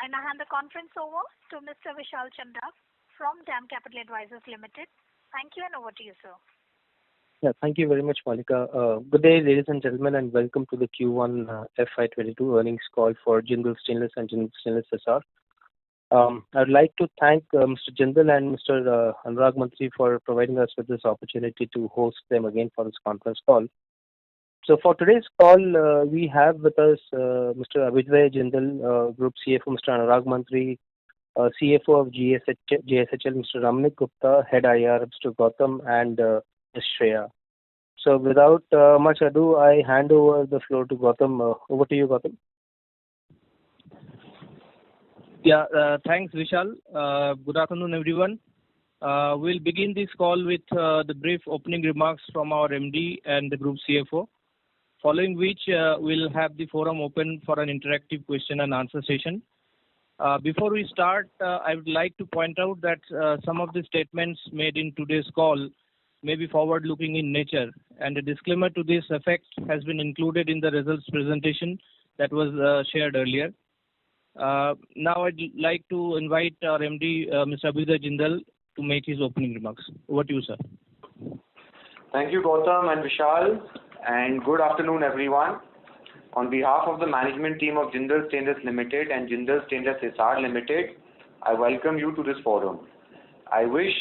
I now hand the conference over to Mr. Vishal Chandak from DAM Capital Advisors Limited. Thank you, and over to you, sir. Yeah, thank you very much, Malika. Good day, ladies and gentlemen, and welcome to the Q1 FY22 earnings call for Jindal Stainless and Jindal Stainless Hisar. I'd like to thank Mr. Jindal and Mr. Anurag Mantri for providing us with this opportunity to host them again for this conference call. So for today's call, we have with us Mr. Abhyuday Jindal, Group CFO, Mr. Anurag Mantri, CFO of JSHL, Mr. Ramnik Gupta, Head IR, Mr. Gautam, and Ms. Shreya. So without much ado, I hand over the floor to Gautam. Over to you, Gautam. Yeah, thanks, Vishal. Good afternoon, everyone. We'll begin this call with the brief opening remarks from our MD and the Group CFO, following which we'll have the forum open for an interactive question and answer session. Before we start, I would like to point out that some of the statements made in today's call may be forward-looking in nature, and a disclaimer to this effect has been included in the results presentation that was shared earlier. Now I'd like to invite our MD, Mr. Abhyuday Jindal, to make his opening remarks. Over to you, sir. Thank you, Gautam and Vishal, and good afternoon, everyone. On behalf of the management team of Jindal Stainless Limited and Jindal Stainless Hisar Limited, I welcome you to this forum. I wish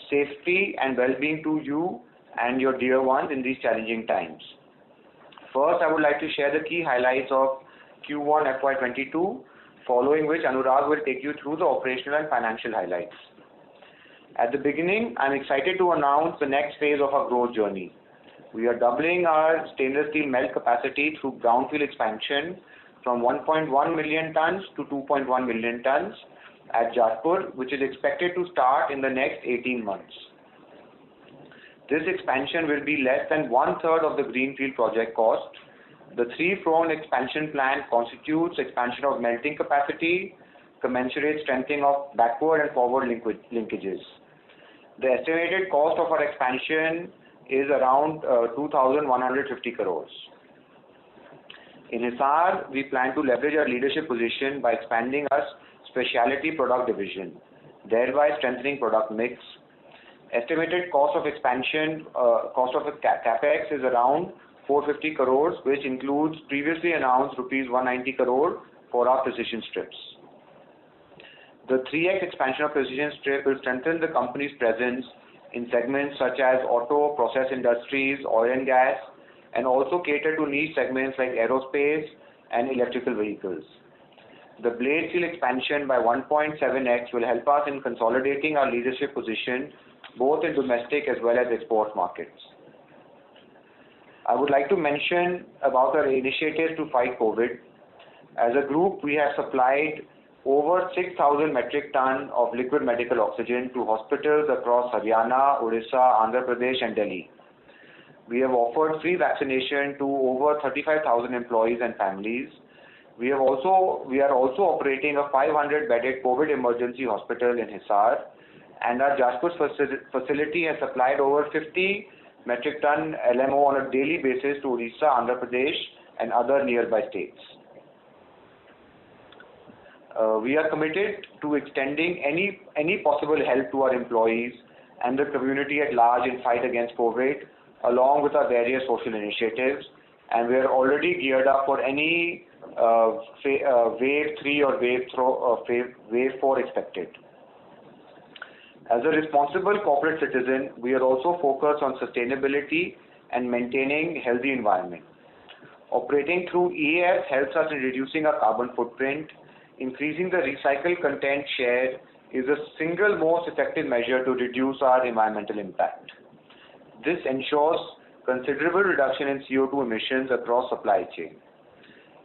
safety and well-being to you and your dear ones in these challenging times. First, I would like to share the key highlights of Q1 FY22, following which Anurag will take you through the operational and financial highlights. At the beginning, I'm excited to announce the next phase of our growth journey. We are doubling our stainless steel melt capacity through brownfield expansion from 1.1 million tons to 2.1 million tons at Jajpur, which is expected to start in the next 18 months. This expansion will be less than one-third of the greenfield project cost. The three-pronged expansion plan constitutes expansion of melting capacity, commensurate strengthening of backward and forward linkages. The estimated cost of our expansion is around 2,150 crores. In Hisar, we plan to leverage our leadership position by expanding our specialty product division, thereby strengthening product mix. Estimated cost of expansion, capex is around 450 crores, which includes previously announced rupees 190 crore for our precision strips. The 3x expansion of precision strip will strengthen the company's presence in segments such as auto, process industries, oil and gas, and also cater to niche segments like aerospace and electrical vehicles. The blade steel expansion by 1.7x will help us in consolidating our leadership position both in domestic as well as export markets. I would like to mention about our initiatives to fight COVID. As a group, we have supplied over 6,000 metric ton of liquid medical oxygen to hospitals across Haryana, Orissa, Andhra Pradesh and Delhi. We have offered free vaccination to over 35,000 employees and families. We are also operating a 500-bedded COVID emergency hospital in Hisar, and our Jajpur facility has supplied over 50 metric ton LMO on a daily basis to Orissa, Andhra Pradesh and other nearby states. We are committed to extending any possible help to our employees and the community at large in fight against COVID, along with our various social initiatives, and we are already geared up for any wave 3 or wave 4 expected. As a responsible corporate citizen, we are also focused on sustainability and maintaining healthy environment. Operating through EAF helps us in reducing our carbon footprint. Increasing the recycled content share is the single most effective measure to reduce our environmental impact. This ensures considerable reduction in CO2 emissions across supply chain.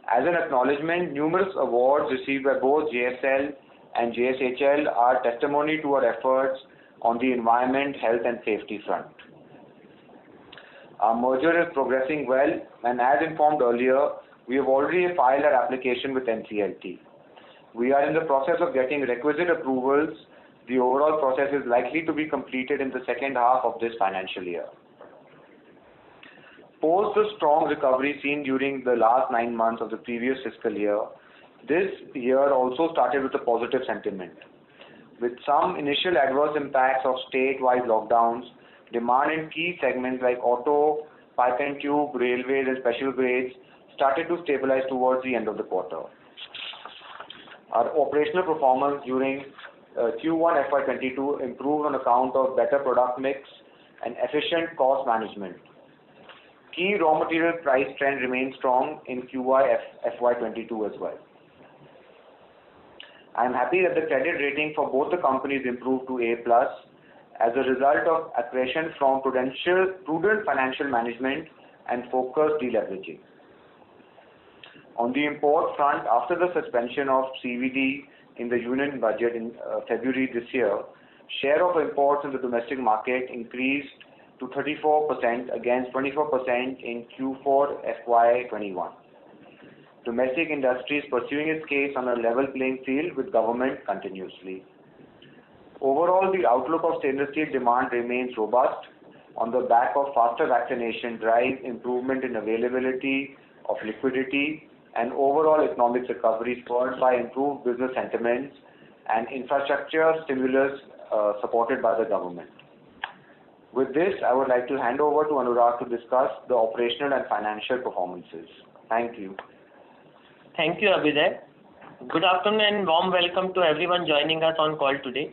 As an acknowledgement, numerous awards received by both JSL and JSHL are testimony to our efforts on the environment, health and safety front. Our merger is progressing well, and as informed earlier, we have already filed our application with NCLT. We are in the process of getting requisite approvals. The overall process is likely to be completed in the second half of this financial year. Post the strong recovery seen during the last 9 months of the previous fiscal year, This year also started with a positive sentiment. With some initial adverse impacts of state-wide lockdowns, demand in key segments like auto, pipe and tube, railways and special grades started to stabilize towards the end of the quarter. Our operational performance during Q1 FY22 improved on account of better product mix and efficient cost management. Key raw material price trend remained strong in QY FY22 as well. I am happy that the credit rating for both the companies improved to A+ as a result of accretion from prudent financial management and focused deleveraging. On the import front, after the suspension of CVD in the Union Budget in February this year, share of imports in the domestic market increased to 34% against 24% in Q4 FY21. Domestic industry is pursuing its case on a level playing field with government continuously. Overall, the outlook of stainless steel demand remains robust on the back of faster vaccination drive, improvement in availability of liquidity, and overall economic recovery spurred by improved business sentiments and infrastructure stimulus supported by the government. With this, I would like to hand over to Anurag to discuss the operational and financial performances. Thank you. Thank you, Abhyuday. Good afternoon and warm welcome to everyone joining us on call today.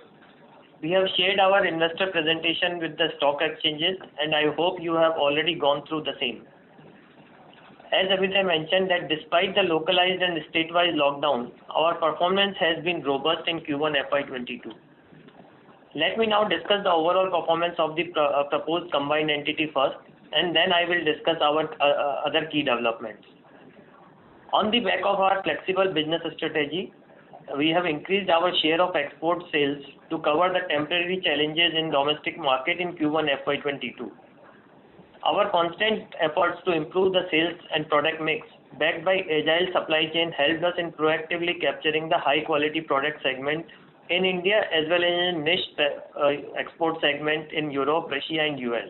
We have shared our investor presentation with the stock exchanges and I hope you have already gone through the same. As Abhyuday mentioned that despite the localized and state-wise lockdown, our performance has been robust in Q1 FY22. Let me now discuss the overall performance of the proposed combined entity first, and then I will discuss our other key developments. On the back of our flexible business strategy, we have increased our share of export sales to cover the temporary challenges in domestic market in Q1 FY22. Our constant efforts to improve the sales and product mix backed by agile supply chain helped us in proactively capturing the high quality product segment in India as well as in niche export segment in Europe, Russia and US.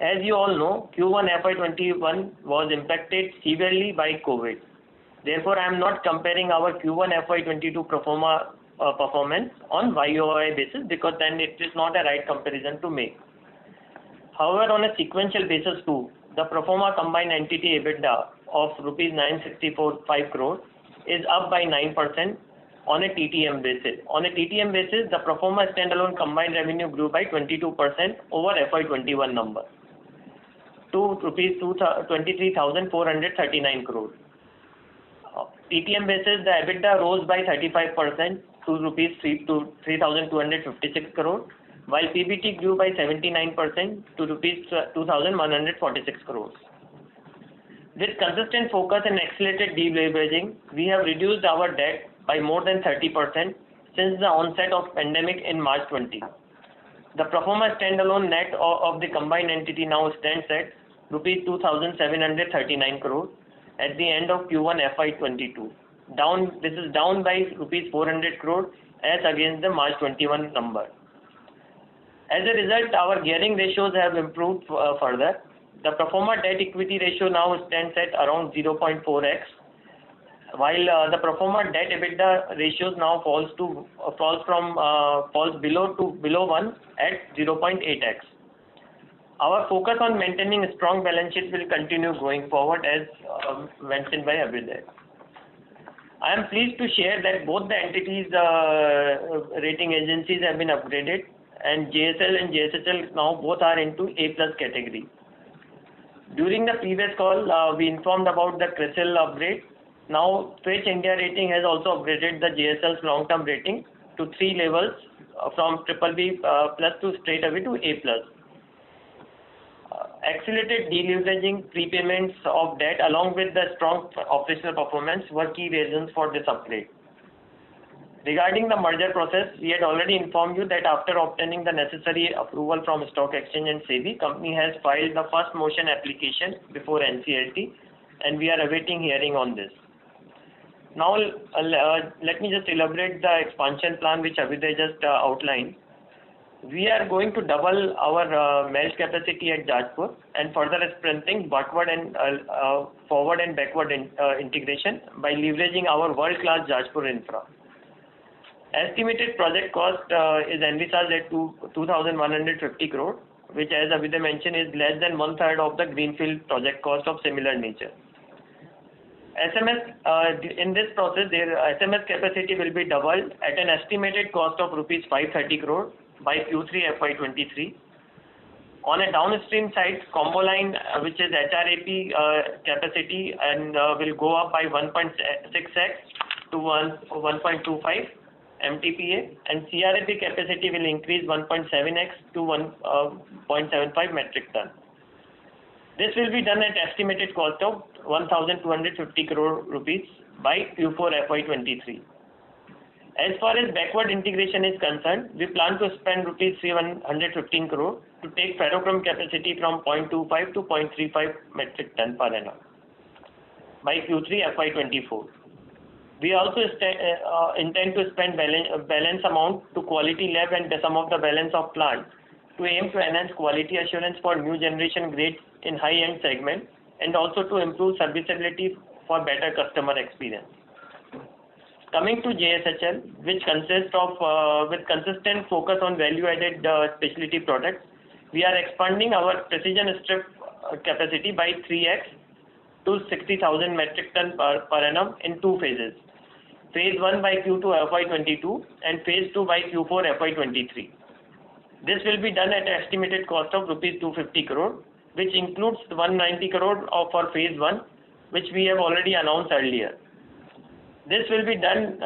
As you all know, Q1 FY21 was impacted severely by COVID. Therefore, I am not comparing our Q1 FY22 pro forma performance on YOY basis because then it is not a right comparison to make. However, on a sequential basis too, the pro forma combined entity EBITDA of rupees 964.5 crore is up by 9% on a TTM basis. On a TTM basis, the pro forma standalone combined revenue grew by 22% over FY21 number to rupees 23,439 crore. TTM basis, the EBITDA rose by 35% to rupees 3,256 crore, while PBT grew by 79% to rupees 2,146 crores. With consistent focus and accelerated deleveraging, we have reduced our debt by more than 30% since the onset of pandemic in March 20. The pro forma standalone net of the combined entity now stands at rupees 2,739 crore at the end of Q1 FY22. This is down by rupees 400 crore as against the March 21 number. As a result, our gearing ratios have improved further. The pro forma debt equity ratio now stands at around 0.4x, while the pro forma debt EBITDA ratios now falls below 1 at 0.8x. Our focus on maintaining a strong balance sheet will continue going forward as mentioned by Abhyuday. I am pleased to share that both the entities' rating agencies have been upgraded and JSL and JSHL now both are into A+ category. During the previous call, we informed about the CRISIL upgrade. Now, Fitch India Rating has also upgraded the JSL's long-term rating to 3 levels from BBB+ to straight away to A+. Accelerated deleveraging, prepayments of debt along with the strong operational performance were key reasons for this upgrade. Regarding the merger process, we had already informed you that after obtaining the necessary approval from Stock Exchange and SEBI, company has filed the first motion application before NCLT and we are awaiting hearing on this. Now, let me just elaborate the expansion plan which Abhyuday just outlined. we are going to double our melt capacity at Jajpur and further strengthening backward and forward and backward integration by leveraging our world-class Jajpur infra. Estimated project cost is envisaged at 2,150 crore, which, as Abhyuday mentioned, is less than one-third of the greenfield project cost of similar nature. SMS, in this process, their SMS capacity will be doubled at an estimated cost of rupees 530 crore by Q3 FY23. On a downstream side, combo line, which is HRAP capacity, and will go up by 1.6x to 1.25 MTPA, and CRAP capacity will increase 1.7x to 1.75 metric ton. This will be done at estimated cost of 1,250 crore rupees by Q4 FY23. As far as backward integration is concerned, we plan to spend rupees 315 crore to take ferrochrome capacity from 0.25 to 0.35 metric ton per annum by Q3 FY24. We also intend to spend balance amount to quality lab and some of the balance of plant to aim to enhance quality assurance for new generation grades in high-end segment and also to improve serviceability for better customer experience. Coming to JSHL, which consists of with consistent focus on value-added specialty products, we are expanding our precision strip capacity by 3x to 60,000 metric ton per annum in two phases. Phase 1 by Q2 FY22 and Phase 2 by Q4 FY23. This will be done at an estimated cost of rupees 250 crore, which includes 190 crore for Phase 1, which we have already announced earlier. This will be done,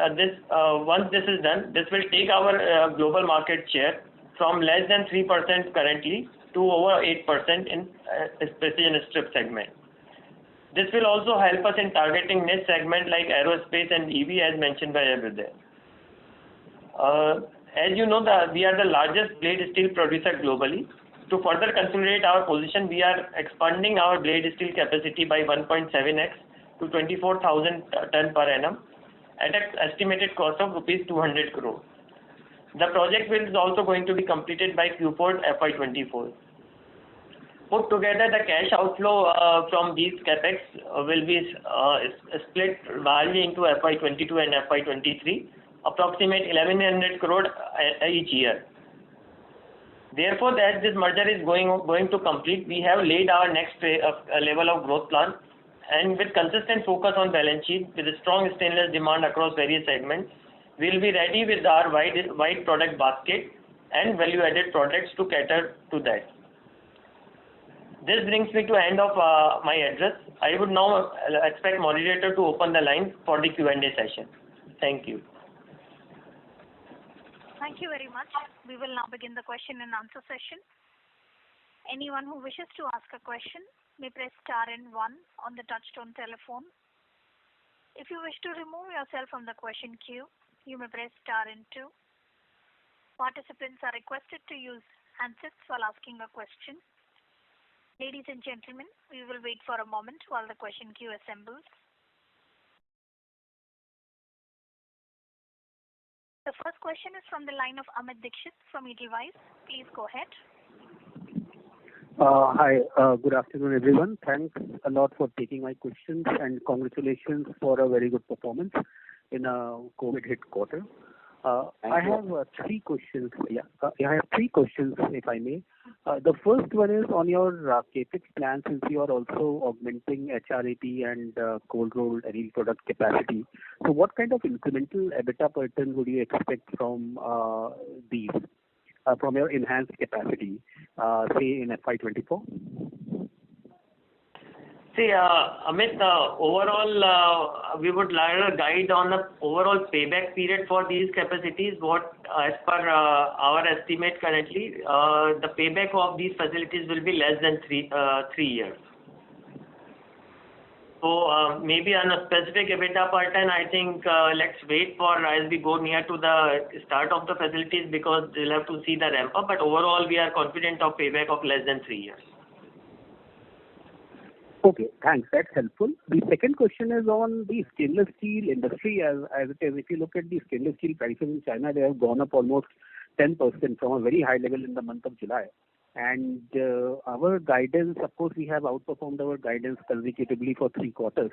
once this is done, this will take our global market share from less than 3% currently to over 8% in precision strip segment. This will also help us in targeting niche segment like aerospace and EV, as mentioned by Abhyuday. As you know, we are the largest blade steel producer globally. To further consolidate our position, we are expanding our blade steel capacity by 1.7x to 24,000 ton per annum at an estimated cost of rupees 200 crore. The project is also going to be completed by Q4 FY24. Put together, the cash outflow from these capex will be split largely into FY22 and FY23, approximate 1100 crore each year. Therefore, as this merger is going to complete, we have laid our next level of growth plan, and with consistent focus on balance sheet, with a strong stainless demand across various segments, we will be ready with our wide product basket and value-added products to cater to that. This brings me to end of my address. I would now expect moderator to open the line for the Q&A session. Thank you. Thank you very much. We will now begin the question and answer session. Anyone who wishes to ask a question may press star and 1 on the touchtone telephone. If you wish to remove yourself from the question queue, you may press star and 2. Participants are requested to use handsets while asking a question. Ladies and gentlemen, we will wait for a moment while the question queue assembles. The first question is from the line of Amit Dixit from Edelweiss. Please go ahead. Hi, good afternoon everyone. Thanks a lot for taking my questions and congratulations for a very good performance in a COVID hit quarter. I have three questions. I have three questions if I may. The first one is on your capex plan, since you are also augmenting HRAP and cold rolled anneal product capacity. So what kind of incremental EBITDA per ton would you expect from these, from your enhanced capacity, say in FY24? See, Amit, overall, we would like to guide on the overall payback period for these capacities. What, as per our estimate currently, the payback of these facilities will be less than 3 years. So maybe on a specific EBITDA per ton, I think let's wait for as we go near to the start of the facilities, because we'll have to see the ramp up. But overall, we are confident of payback of less than 3 years. Okay, thanks. That's helpful. The second question is on the stainless steel industry as it is. If you look at the stainless steel prices in China, they have gone up almost 10% from a very high level in the month of July. And our guidance, of course, we have outperformed our guidance consecutively for 3 quarters.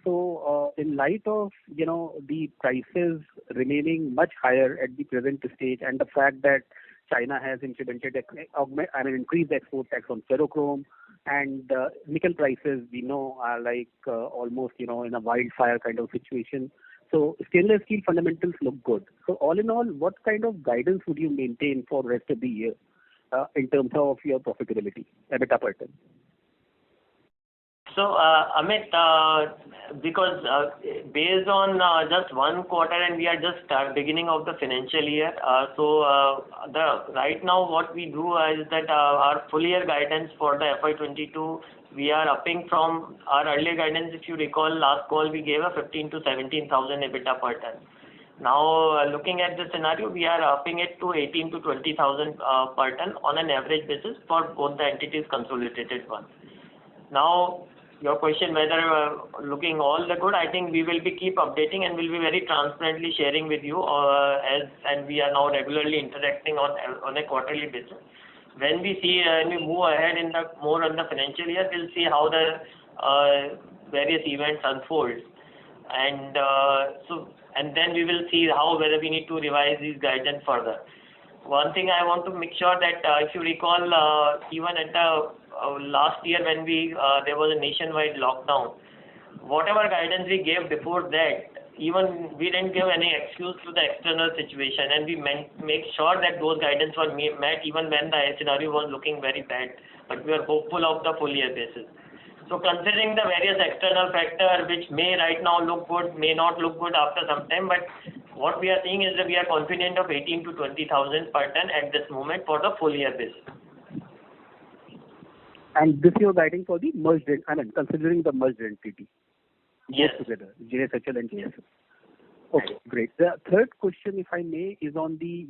So in light of, the prices remaining much higher at the present stage, and the fact that China has implemented, increased export tax on ferrochrome, and nickel prices, we know, are like almost, in a wildfire kind of situation. So stainless steel fundamentals look good. So all in all, what kind of guidance would you maintain for rest of the year in terms of your profitability, EBITDA per ton? So, Amit, because based on just 1 quarter and we are just beginning of the financial year, right now what we do is that our full year guidance for the FY22, we are upping from our earlier guidance. If you recall, last call we gave a 15 to 17,000 EBITDA per ton. Now, looking at the scenario, we are upping it to 18 to 20,000 per ton on an average basis for both the entities consolidated one. Now, your question whether looking all the good, I think we will be keep updating and will be very transparently sharing with you and we are now regularly interacting on a quarterly basis. When we see we move ahead in the more on the financial year, we'll see how the various events unfold, and then we will see whether we need to revise these guidance further. One thing I want to make sure that if you recall, even at the last year when there was a nationwide lockdown, whatever guidance we gave before that, even we didn't give any excuse to the external situation, and we make sure that those guidance were met even when the scenario was looking very bad. But we are hopeful of the full year basis. So considering the various external factors which may right now look good, may not look good after some time, but what we are seeing is that we are confident of 18 to 20,000 per ton at this moment for the full year basis. And this you're guiding for the merged, considering the merged entity. Yes. Both together, JSHL and JSL. Okay, great. The third question, if I may, is on the,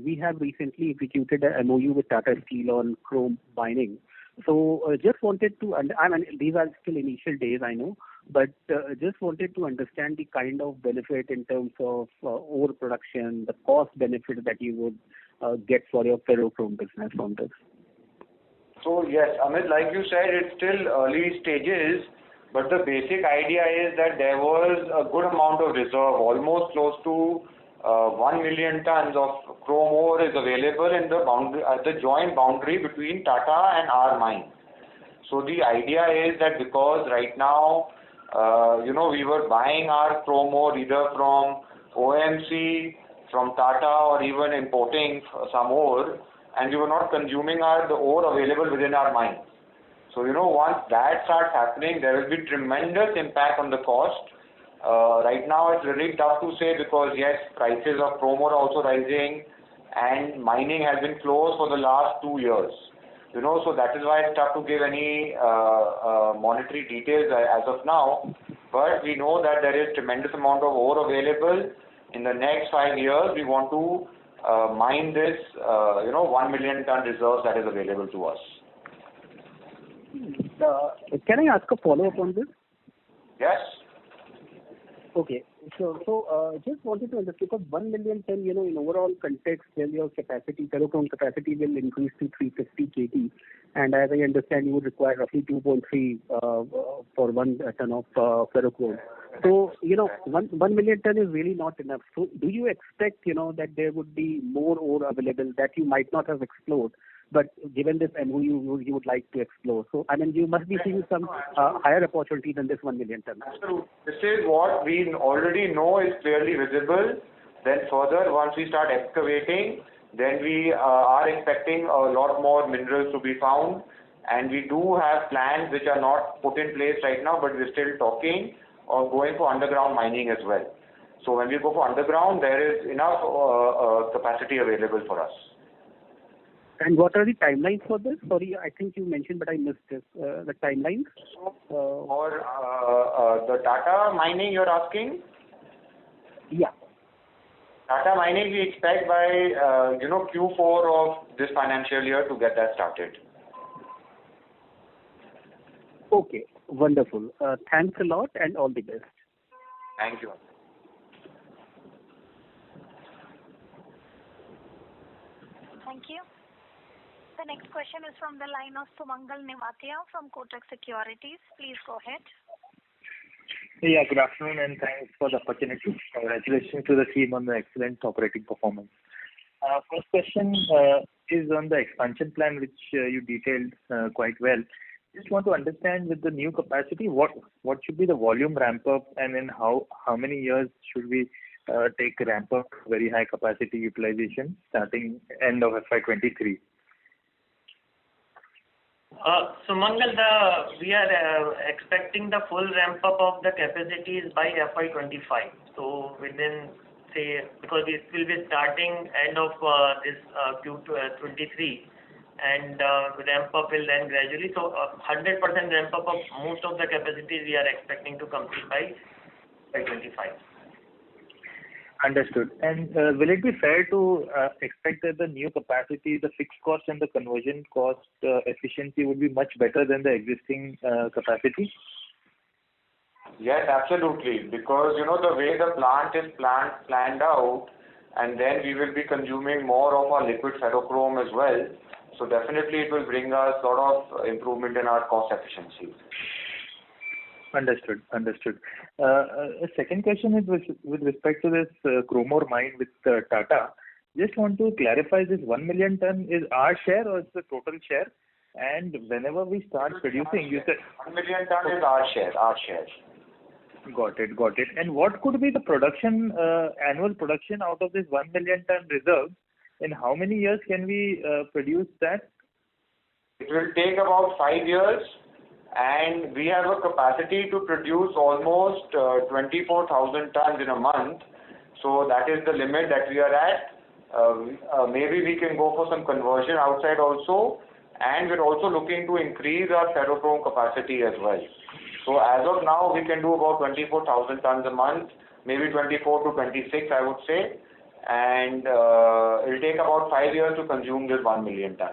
we have recently executed a MOU with Tata Steel on chrome mining. So just wanted to, these are still initial days, I know, but just wanted to understand the kind of benefit in terms of ore production, the cost benefit that you would get for your ferrochrome business from this. So yes, Amit, like you said, it's still early stages, but the basic idea is that there was a good amount of reserve, almost close to 1 million tons of chrome ore is available in the boundary, at the joint boundary between Tata and our mine. So the idea is that because right now, we were buying our chrome ore either from OMC, from Tata, or even importing some ore, and we were not consuming the ore available within our mine. So, once that starts happening, there will be tremendous impact on the cost. Right now, it's really tough to say because, yes, prices of chrome ore are also rising, and mining has been closed for the last 2 years. So that is why it's tough to give any monetary details as of now. But we know that there is tremendous amount of ore available. In the next 5 years, we want to mine this, 1 million ton reserves that is available to us. Can I ask a follow-up on this? Yes. Okay. So just wanted to understand, because 1 million ton, in overall context, when your capacity, ferrochrome capacity will increase to 350 KT, and as I understand, you would require roughly 2.3 for 1 ton of ferrochrome. So, 1 million ton is really not enough. So do you expect, that there would be more ore available that you might not have explored, but given this MOU, you would like to explore? So, you must be seeing some higher opportunity than this 1 million ton. Absolutely. This is what we already know is clearly visible. Then further, once we start excavating, then we are expecting a lot more minerals to be found. And we do have plans which are not put in place right now, but we're still talking of going for underground mining as well. So when we go for underground, there is enough capacity available for us. And what are the timelines for this? Sorry, I think you mentioned, but I missed this. The timelines? For the Tata mining, you're asking? Yeah. Tata mining, we expect by Q4 of this financial year to get that started. Okay, wonderful. Thanks a lot and all the best. Thank you. Thank you. The next question is from the line of Sumangal Nevatia from Kotak Securities. Please go ahead. Yeah, good afternoon and thanks for the opportunity. Congratulations to the team on the excellent operating performance. First question is on the expansion plan, which you detailed quite well. Just want to understand with the new capacity, what should be the volume ramp up, and in how many years should we take ramp up very high capacity utilization starting end of FY23? Sumangal, we are expecting the full ramp up of the capacities by FY25. So within, say, because it will be starting end of this Q2 23, and ramp up will then gradually. So 100% ramp up of most of the capacities we are expecting to complete by 25. Understood. And will it be fair to expect that the new capacity, the fixed cost and the conversion cost efficiency would be much better than the existing capacity? Yes, absolutely. Because the way the plant is planned out, and then we will be consuming more of our liquid ferrochrome as well. So definitely it will bring us sort of improvement in our cost efficiency. Understood. A second question is with respect to this Chromore mine with Tata. Just want to clarify, this 1 million ton is our share or it's the total share? And whenever we start producing, you said 1 million ton is our share. Got it. And what could be the production, annual production out of this 1 million ton reserve? In how many years can we produce that? It will take about 5 years, and we have a capacity to produce almost 24,000 tons in a month. So that is the limit that we are at. Maybe we can go for some conversion outside also, and we're also looking to increase our ferrochrome capacity as well. So as of now, we can do about 24,000 tons a month, maybe 24 to 26, I would say. And it will take about 5 years to consume this 1 million ton.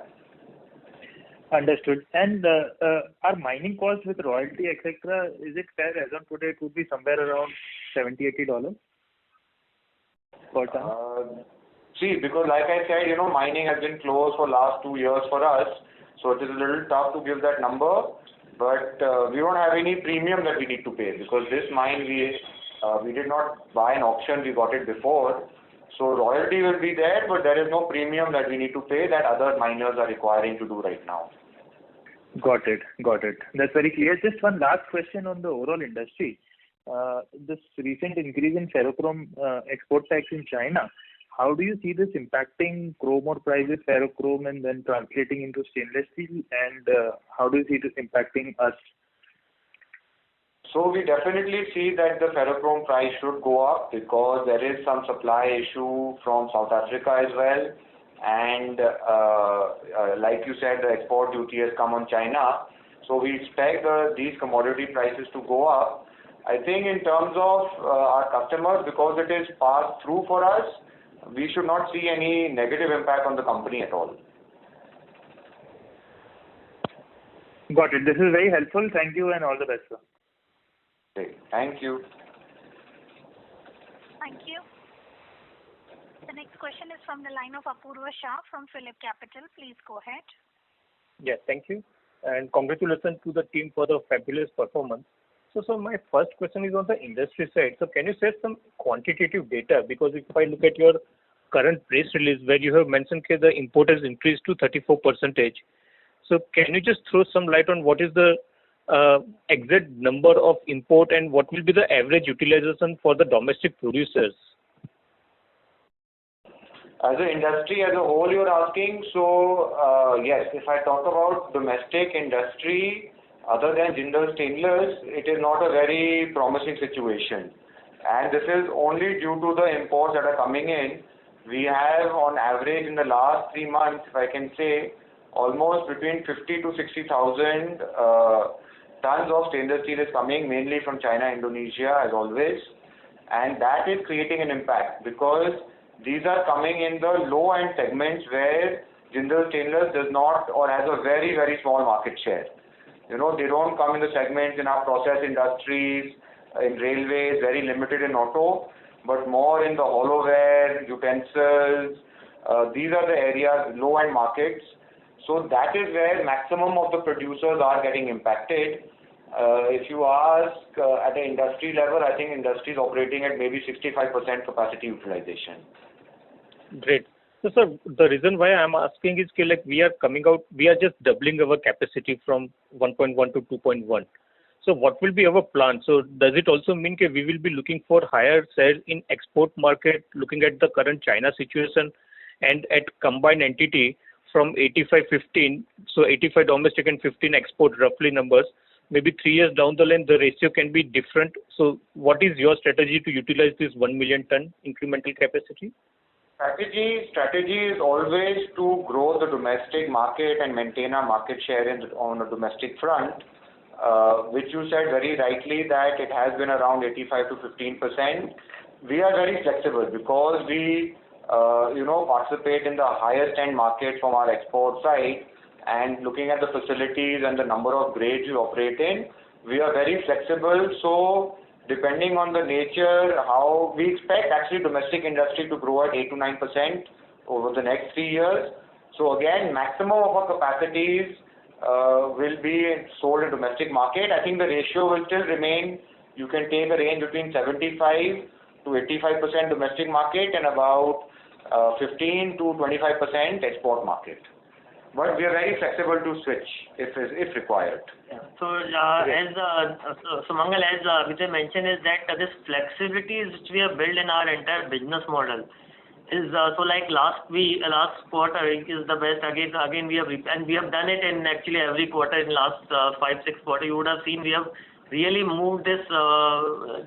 Understood. And our mining cost with royalty, etc., is it fair as on today it would be somewhere around $70-80 per ton? See, because like I said, mining has been closed for last 2 years for us, so it is a little tough to give that number. But we don't have any premium that we need to pay, because this mine we did not buy an auction, we got it before. So royalty will be there, but there is no premium that we need to pay that other miners are requiring to do right now. Got it. That's very clear. Just one last question on the overall industry. This recent increase in ferrochrome export tax in China, how do you see this impacting chrome ore prices, ferrochrome, and then translating into stainless steel? And how do you see this impacting us? So we definitely see that the ferrochrome price should go up, because there is some supply issue from South Africa as well. And like you said, the export duty has come on China. So we expect these commodity prices to go up. I think in terms of our customers, because it is passed through for us, we should not see any negative impact on the company at all. Got it. This is very helpful. Thank you and all the best, sir. Okay. Thank you. Thank you. The next question is from the line of Apurva Shah from Phillip Capital. Please go ahead. Yes, thank you. And congratulations to the team for the fabulous performance. So my first question is on the industry side. So can you share some quantitative data? Because if I look at your current press release where you have mentioned that the import has increased to 34%. So can you just throw some light on what is the exact number of import and what will be the average utilization for the domestic producers? As an industry as a whole, you're asking. So yes, if I talk about domestic industry, other than Jindal Stainless, it is not a very promising situation. And this is only due to the imports that are coming in. We have on average in the last 3 months, if I can say, almost between 50 to 60,000 tons of stainless steel is coming, mainly from China, Indonesia, as always. And that is creating an impact, because these are coming in the low-end segments where Jindal Stainless does not or has a very, very small market share. They don't come in the segments in our process industries, in railways, very limited in auto, but more in the hollowware, utensils, These are the areas, low-end markets. So that is where maximum of the producers are getting impacted. If you ask at the industry level, I think industry is operating at maybe 65% capacity utilization. Great. So, sir, the reason why I'm asking is like we are just doubling our capacity from 1.1 to 2.1. So what will be our plan? So does it also mean that we will be looking for higher sales in export market, looking at the current China situation, and at combined entity from 85-15, so 85 domestic and 15 export roughly numbers, maybe 3 years down the line the ratio can be different. So what is your strategy to utilize this 1 million ton incremental capacity? Strategy is always to grow the domestic market and maintain our market share on a domestic front, which you said very rightly that it has been around 85 to 15%. We are very flexible because we participate in the highest end market from our export side, and looking at the facilities and the number of grades we operate in, we are very flexible. So depending on the nature, how we expect actually domestic industry to grow at 8 to 9% over the next 3 years. So again, maximum of our capacities will be sold in domestic market. I think the ratio will still remain. You can take a range between 75 to 85% domestic market and about 15 to 25% export market. But we are very flexible to switch if required. Yeah. So, Sumangal, as Vijay mentioned, is that this flexibility which we have built in our entire business model is so like last quarter is the best. Again we have done it in actually every quarter in last 5-6 quarters. You would have seen we have really moved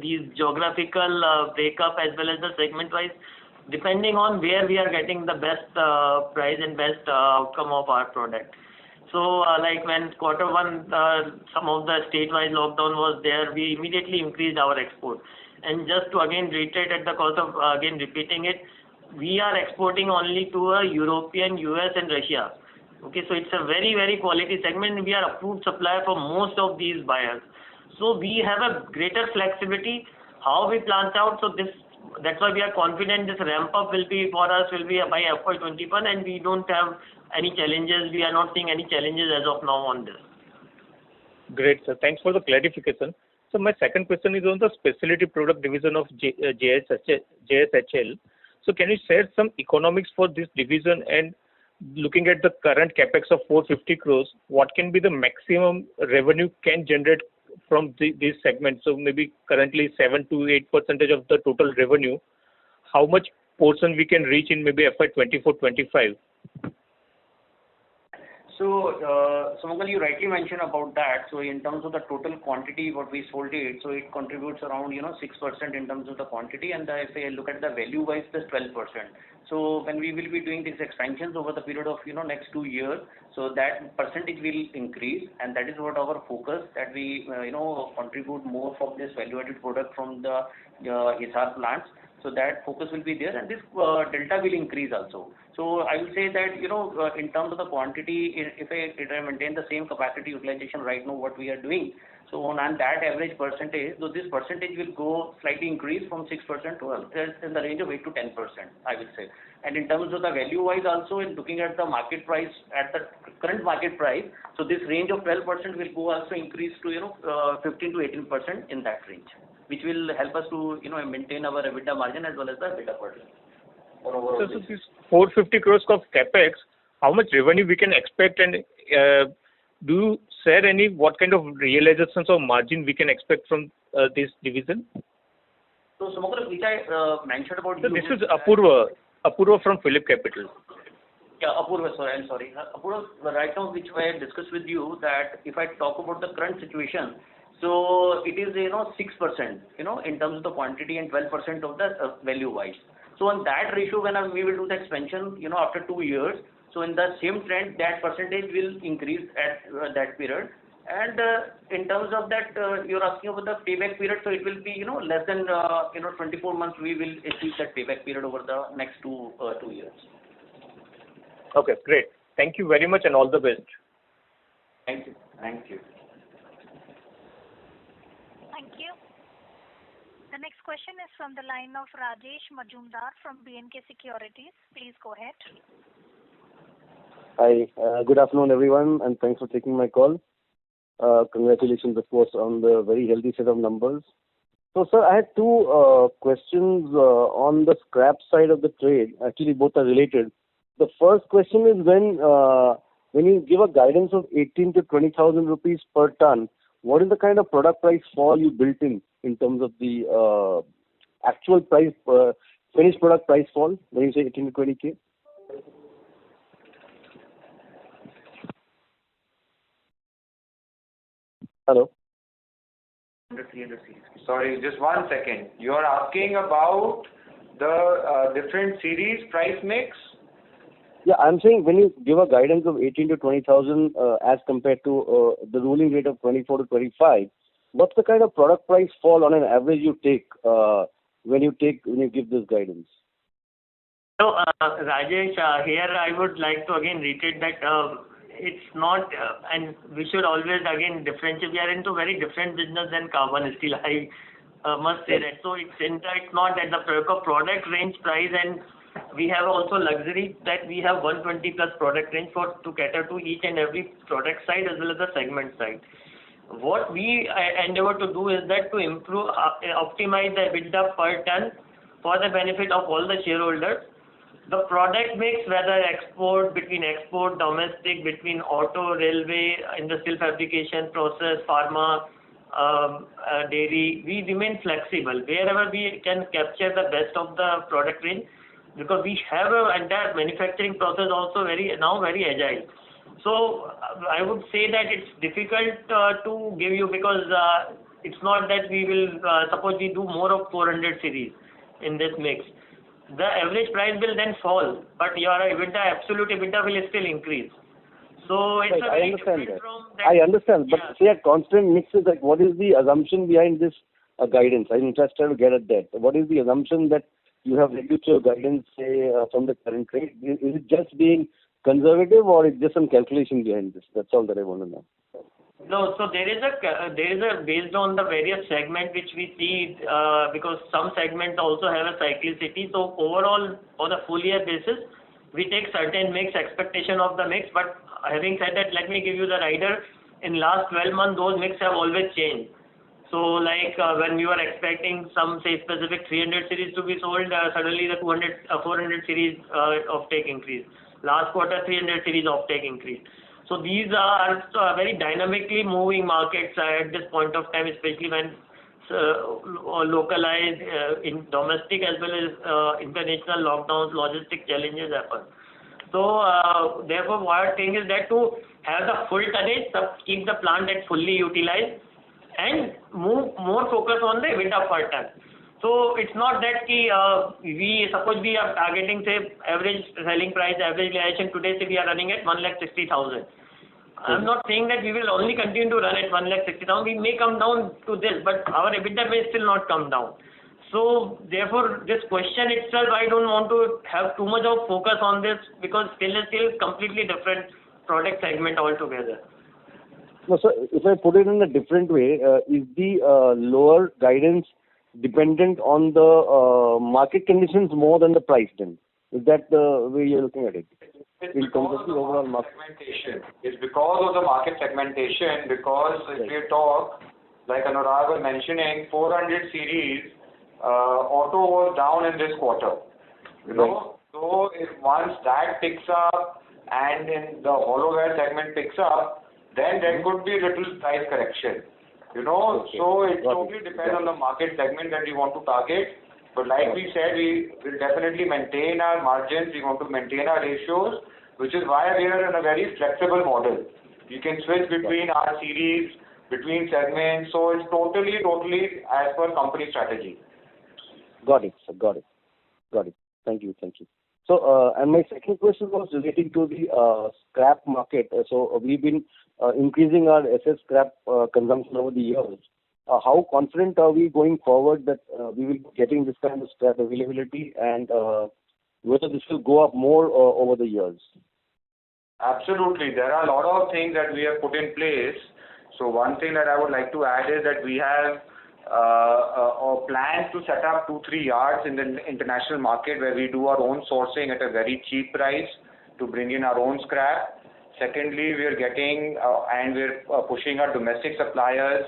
these geographical breakup as well as the segment wise, depending on where we are getting the best price and best outcome of our product. So like when quarter one, some of the state-wise lockdown was there, we immediately increased our export. And just to again reiterate at the cost of again repeating it, we are exporting only to a European, US and Russia. Okay, so it's a very, very quality segment. We are approved supplier for most of these buyers. So we have a greater flexibility how we plant out. So that's why we are confident this ramp up will be by FY21, and we don't have any challenges. We are not seeing any challenges as of now on this. Great, sir. Thanks for the clarification. So my second question is on the specialty product division of JSHL. So can you share some economics for this division, and looking at the current capex of 450 crores, what can be the maximum revenue can generate from this segment? So maybe currently 7 to 8% of the total revenue. How much portion we can reach in maybe FY 24-25? So, Sumangal, you rightly mentioned about that. So, in terms of the total quantity what we sold it, so it contributes around 6% in terms of the quantity, and if I look at the value wise, that's 12%. So, when we will be doing these expansions over the period of next 2 years, so that percentage will increase, and that is what our focus, that we contribute more of this value-added product from the Hisar plants. So that focus will be there, and this delta will increase also. So I will say that in terms of the quantity, if I maintain the same capacity utilization right now what we are doing, so on that average percentage, so this percentage will go slightly increase from 6% to in the range of 8 to 10%, I will say. And in terms of the value wise also, in looking at the market price, at the current market price, so this range of 12% will go also increase to 15 to 18% in that range, which will help us to maintain our EBITDA margin as well as the EBITDA margin. So this 450 crores of capex, how much revenue we can expect, and do you share what kind of realizations or margin we can expect from this division? So Sumangal, which I mentioned about. So this is Apurva from Phillip Capital. Yeah, Apurva, sorry, I'm sorry. Apurva, right now which I discussed with you, that if I talk about the current situation, so it is 6% in terms of the quantity and 12% of the value wise. So on that ratio, when we will do the expansion after 2 years, so in the same trend that percentage will increase at that period. And in terms of that, you're asking about the payback period, so it will be less than 24 months we will achieve that payback period over the next 2 years. Okay, great. Thank you very much and all the best. Thank you. Thank you. The next question is from the line of Rajesh Majumdar from B&K Securities. Please go ahead. Hi, good afternoon everyone, and thanks for taking my call. Congratulations, of course, on the very healthy set of numbers. So, sir, I had two questions on the scrap side of the trade. Actually, both are related. The first question is when you give a guidance of 18 to 20,000 rupees per ton, what is the kind of product price fall you built in terms of the actual price, finished product price fall when you say 18 to 20K? Hello? Sorry, just 1 second. You are asking about the different series price mix? Yeah, I'm saying when you give a guidance of 18 to 20,000 as compared to the ruling rate of 24 to 25, what's the kind of product price fall on an average you take when you give this guidance? So, Rajesh, here I would like to again reiterate that it's not, and we should always again differentiate. We are into very different business than carbon steel. I must say that. So it's not at the product range price, and we have also luxury that we have 120 plus product range to cater to each and every product side as well as the segment side. What we endeavor to do is that to improve, optimize the EBITDA per ton for the benefit of all the shareholders. The product mix, whether between export, domestic, between auto, railway, industrial fabrication process, pharma, dairy, we remain flexible wherever we can capture the best of the product range, because we have an entire manufacturing process also very agile. So I would say that it's difficult to give you, because it's not that we will suppose we do more of 400 series in this mix. The average price will then fall, but your EBITDA, absolute EBITDA will still increase. So it's right, I understand that. I understand, but say a constant mix is like, what is the assumption behind this guidance? I'm just trying to get at that. What is the assumption that you have reduced your guidance, say, from the current rate? Is it just being conservative, or is there some calculation behind this? That's all that I want to know. No, so there is a based on the various segment which we see, because some segments also have a cyclicity. So overall, on a full year basis, we take certain mix expectation of the mix. But having said that, let me give you the rider. In last 12 months, those mix have always changed. So like when we were expecting some, say, specific 300 series to be sold, suddenly the 400 series offtake increase. Last quarter, 300 series offtake increase. So these are very dynamically moving markets at this point of time, especially when localized in domestic as well as international lockdowns, logistic challenges happen. So therefore, what thing is that to have the full tonnage, keep the plant at fully utilized, and move more focus on the EBITDA per ton. So it's not that we suppose we are targeting, say, average selling price, average realization today, say we are running at 1,60,000. I'm not saying that we will only continue to run at 1,60,000. We may come down to this, but our EBITDA may still not come down. So therefore, this question itself, I don't want to have too much of focus on this, because stainless steel is completely different product segment altogether. No, so if I put it in a different way, is the lower guidance dependent on the market conditions more than the price then? Is that the way you're looking at it? It's because of the overall market segmentation. It's because of the market segmentation, because if you talk, like Anurag was mentioning, 400 series, auto was down in this quarter. You know? So if once that picks up and in the hollow ware segment picks up, then there could be a little price correction. You know, so it totally depends on the market segment that we want to target. But like we said, we will definitely maintain our margins. We want to maintain our ratios, which is why we are in a very flexible model. We can switch between our series, between segments. So it's totally as per company strategy. Got it, sir. Got it. Thank you. So, and my second question was relating to the scrap market. So we've been increasing our SS scrap consumption over the years. How confident are we going forward that we will be getting this kind of scrap availability, and whether this will go up more over the years? Absolutely. There are a lot of things that we have put in place. So one thing that I would like to add is that we have or plans to set up 2-3 yards in the international market where we do our own sourcing at a very cheap price to bring in our own scrap. Secondly, we are getting and we're pushing our domestic suppliers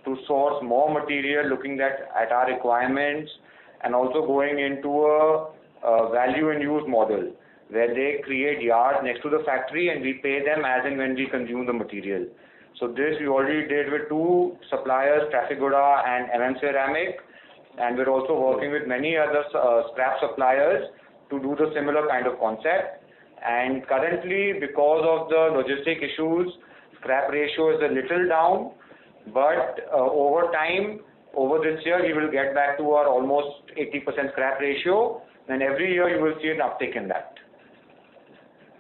to source more material, looking at our requirements, and also going into a value and use model where they create yards next to the factory and we pay them as and when we consume the material. So this we already did with 2 suppliers, Trafigura and MM Ceramic, and we're also working with many other scrap suppliers to do the similar kind of concept. And currently, because of the logistic issues, scrap ratio is a little down, but over time, over this year, we will get back to our almost 80% scrap ratio, and every year you will see an uptick in that.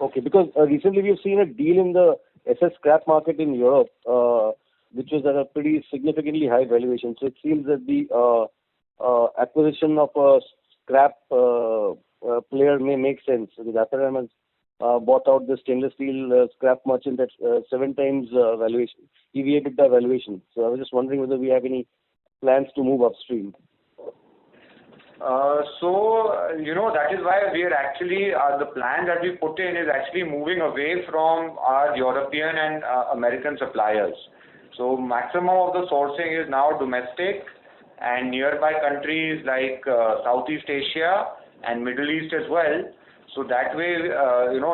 Okay, because recently we've seen a deal in the SS scrap market in Europe, which was at a pretty significantly high valuation. So it seems that the acquisition of a scrap player may make sense. Because Aperam has bought out the stainless steel scrap merchant at 7 times valuation, EV/EBITDA valuation. So I was just wondering whether we have any plans to move upstream. That is why we are actually, the plan that we put in is actually moving away from our European and American suppliers. So maximum of the sourcing is now domestic and nearby countries like Southeast Asia and Middle East as well. So that way,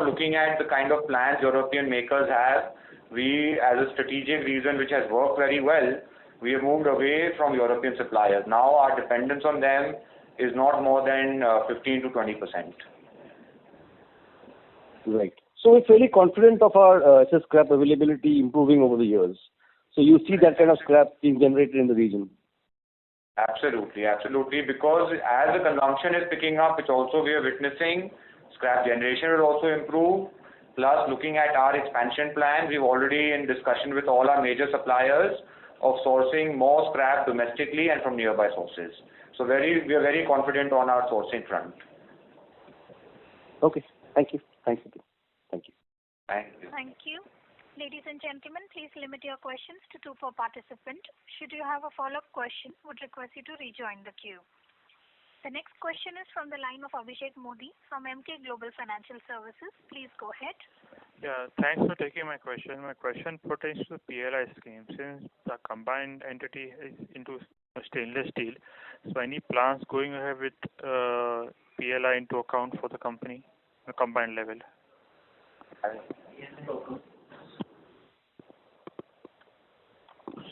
looking at the kind of plans European makers have, we, as a strategic reason which has worked very well, we have moved away from European suppliers. Now our dependence on them is not more than 15 to 20%. Right. So we're fairly confident of our SS scrap availability improving over the years. So you see that kind of scrap being generated in the region. Absolutely, because as the consumption is picking up, which also we are witnessing, scrap generation will also improve. Plus, looking at our expansion plan, we've already in discussion with all our major suppliers of sourcing more scrap domestically and from nearby sources. So we are very confident on our sourcing front. Okay, thank you. Thank you. Thank you. Thank you. Ladies and gentlemen, please limit your questions to 2 per participant. Should you have a follow-up question, would request you to rejoin the queue. The next question is from the line of Abhishek Modi from Emkay Global Financial Services. Please go ahead. Yeah, thanks for taking my question. My question pertains to the PLI scheme. Since the combined entity is into stainless steel, so any plans going ahead with PLI into account for the company on a combined level?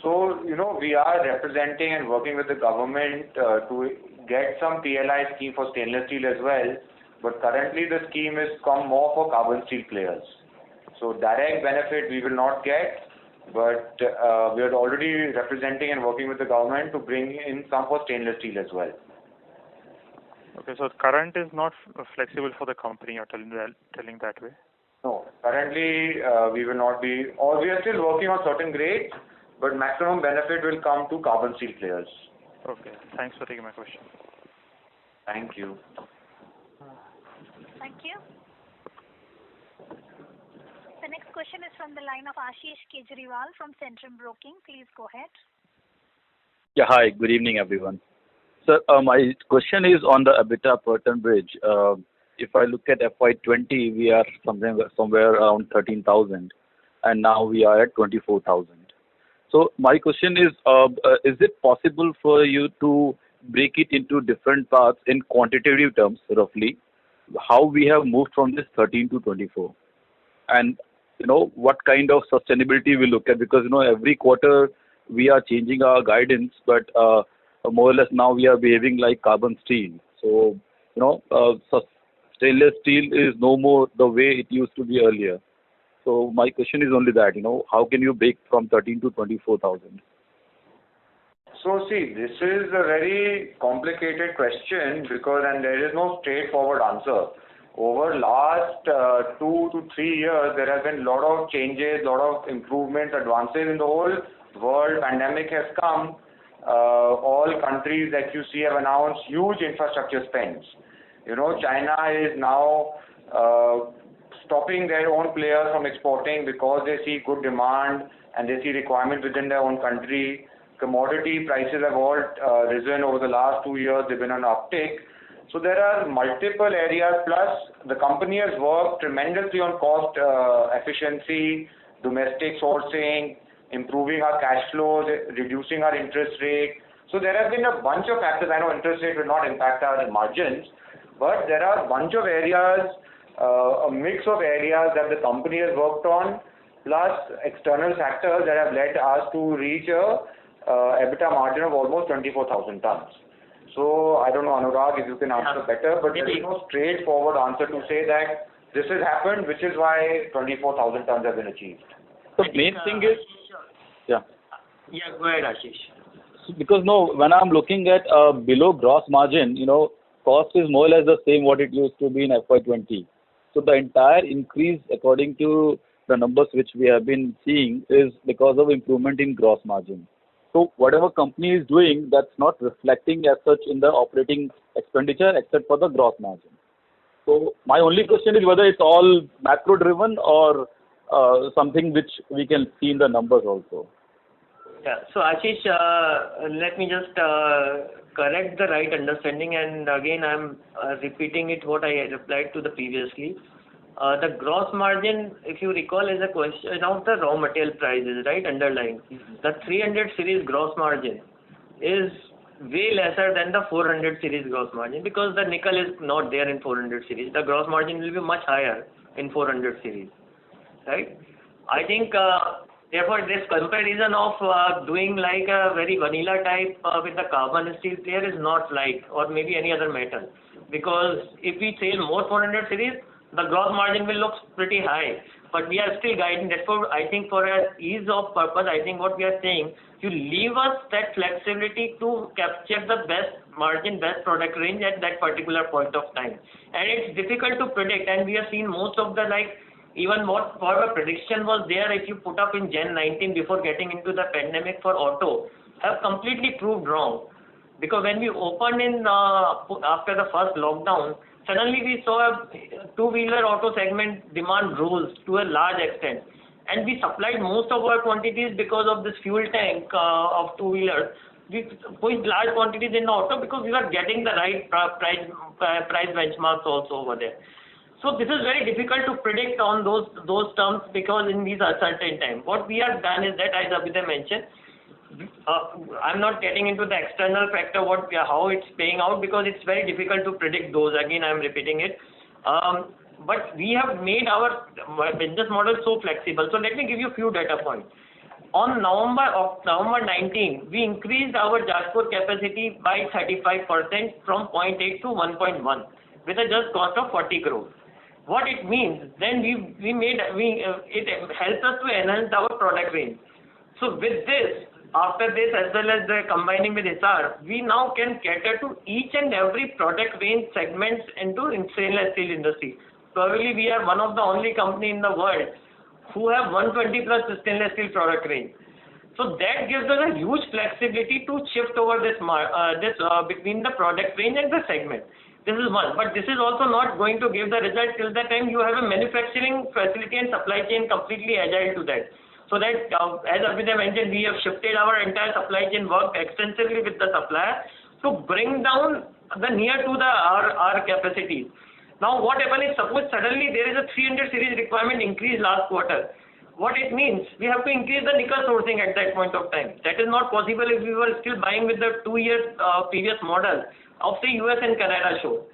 So, we are representing and working with the government to get some PLI scheme for stainless steel as well, but currently the scheme is come more for carbon steel players. So direct benefit we will not get, but we are already representing and working with the government to bring in some for stainless steel as well. Okay, so current is not flexible for the company, you're telling that way? No, currently we will not be, or we are still working on certain grades, but maximum benefit will come to carbon steel players. Okay, thanks for taking my question. Thank you. Thank you. The next question is from the line of Ashish Kejriwal from Centrum Broking. Please go ahead. Yeah, hi. Good evening, everyone. Sir, my question is on the EBITDA per ton bridge. If I look at FY20, we are somewhere around 13,000, and now we are at 24,000. So my question is it possible for you to break it into different parts in quantitative terms, roughly, how we have moved from this 13 to 24? And, what kind of sustainability we look at? Because, every quarter we are changing our guidance, but more or less now we are behaving like carbon steel. So, stainless steel is no more the way it used to be earlier. So my question is only that, how can you break from 13 to 24,000? So see, this is a very complicated question and there is no straightforward answer. Over last 2 to 3 years, there have been a lot of changes, a lot of improvements, advances in the whole world. Pandemic has come. All countries that you see have announced huge infrastructure spends. China is now stopping their own players from exporting because they see good demand and they see requirement within their own country. Commodity prices have all risen over the last 2 years. They've been on uptick. So there are multiple areas. Plus, the company has worked tremendously on cost efficiency, domestic sourcing, improving our cash flows, reducing our interest rate. So there have been a bunch of factors. I know interest rate will not impact our margins, but there are a bunch of areas, a mix of areas that the company has worked on, plus external factors that have led us to reach a EBITDA margin of almost 24,000 tons. So I don't know, Anurag, if you can answer better, but there is no straightforward answer to say that this has happened, which is why 24,000 tons have been achieved. The main thing is, Yeah, go ahead, Ashish. because no, when I'm looking at below gross margin, cost is more or less the same what it used to be in FY20. So the entire increase, according to the numbers which we have been seeing, is because of improvement in gross margin. So whatever company is doing, that's not reflecting as such in the operating expenditure except for the gross margin. So my only question is whether it's all macro driven or something which we can see in the numbers also. Yeah. So Ashish, let me just correct the right understanding, and again I'm repeating it what I replied to the previously. The gross margin, if you recall, is a question of the raw material prices, right, underlying. The 300 series gross margin is way lesser than the 400 series gross margin because the nickel is not there in 400 series. The gross margin will be much higher in 400 series, right? I think therefore this comparison of doing like a very vanilla type with the carbon steel player is not like, or maybe any other metal, because if we sell more 400 series, the gross margin will look pretty high, but we are still guiding. Therefore, I think for ease of purpose, I think what we are saying, you leave us that flexibility to capture the best margin, best product range at that particular point of time. And it's difficult to predict, and we have seen most of the even what our prediction was there, if you put up in Jan 19 before getting into the pandemic for auto, have completely proved wrong. Because when we opened in after the first lockdown, suddenly we saw a two-wheeler auto segment demand rose to a large extent, and we supplied most of our quantities because of this fuel tank of two-wheelers. We pushed large quantities in the auto because we were getting the right price benchmarks also over there. So this is very difficult to predict on those terms because in these uncertain times. What we have done is that, as Abhyuday mentioned, I'm not getting into the external factor how it's paying out because it's very difficult to predict those. Again, I'm repeating it. But we have made our business model so flexible. So let me give you a few data points. On November 19, we increased our Jajpur capacity by 35% from 0.8 to 1.1 with a just cost of 40 crores. What it means, then it helps us to enhance our product range. So with this, after this, as well as combining with Hisar, we now can cater to each and every product range segments into stainless steel industry. Probably we are one of the only company in the world who have 120 plus stainless steel product range. So that gives us a huge flexibility to shift over this between the product range and the segment. This is one, but this is also not going to give the result till the time you have a manufacturing facility and supply chain completely agile to that. So that, as Abhyuday mentioned, we have shifted our entire supply chain work extensively with the supplier to bring down the near to our capacity. Now what happens is, suppose suddenly there is a 300 series requirement increase last quarter. What it means, we have to increase the nickel sourcing at that point of time. That is not possible if we were still buying with the 2 years previous model of the US and Canada show.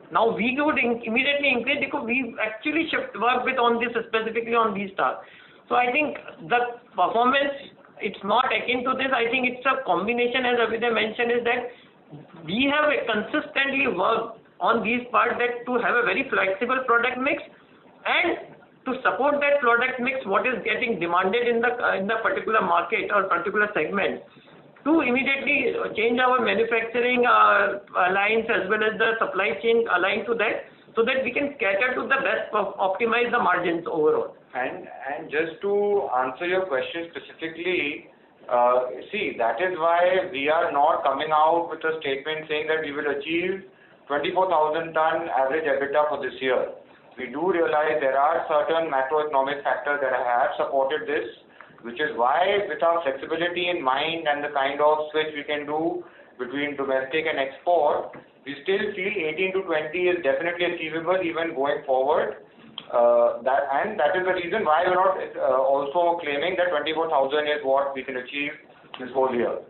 Now we would immediately increase because we actually work with on this specifically on these stars. So I think the performance, it's not akin to this. I think it's a combination, as Abhyuday mentioned, is that we have consistently worked on these parts that to have a very flexible product mix and to support that product mix, what is getting demanded in the particular market or particular segment, to immediately change our manufacturing lines as well as the supply chain aligned to that, so that we can cater to the best, optimize the margins overall. And just to answer your question specifically, see, that is why we are not coming out with a statement saying that we will achieve 24,000 ton average EBITDA for this year. We do realize there are certain macroeconomic factors that have supported this. which is why, with our flexibility in mind and the kind of switch we can do between domestic and export, we still feel 18 to 20 is definitely achievable even going forward. That is the reason why we're not also claiming that 24,000 is what we can achieve this whole year.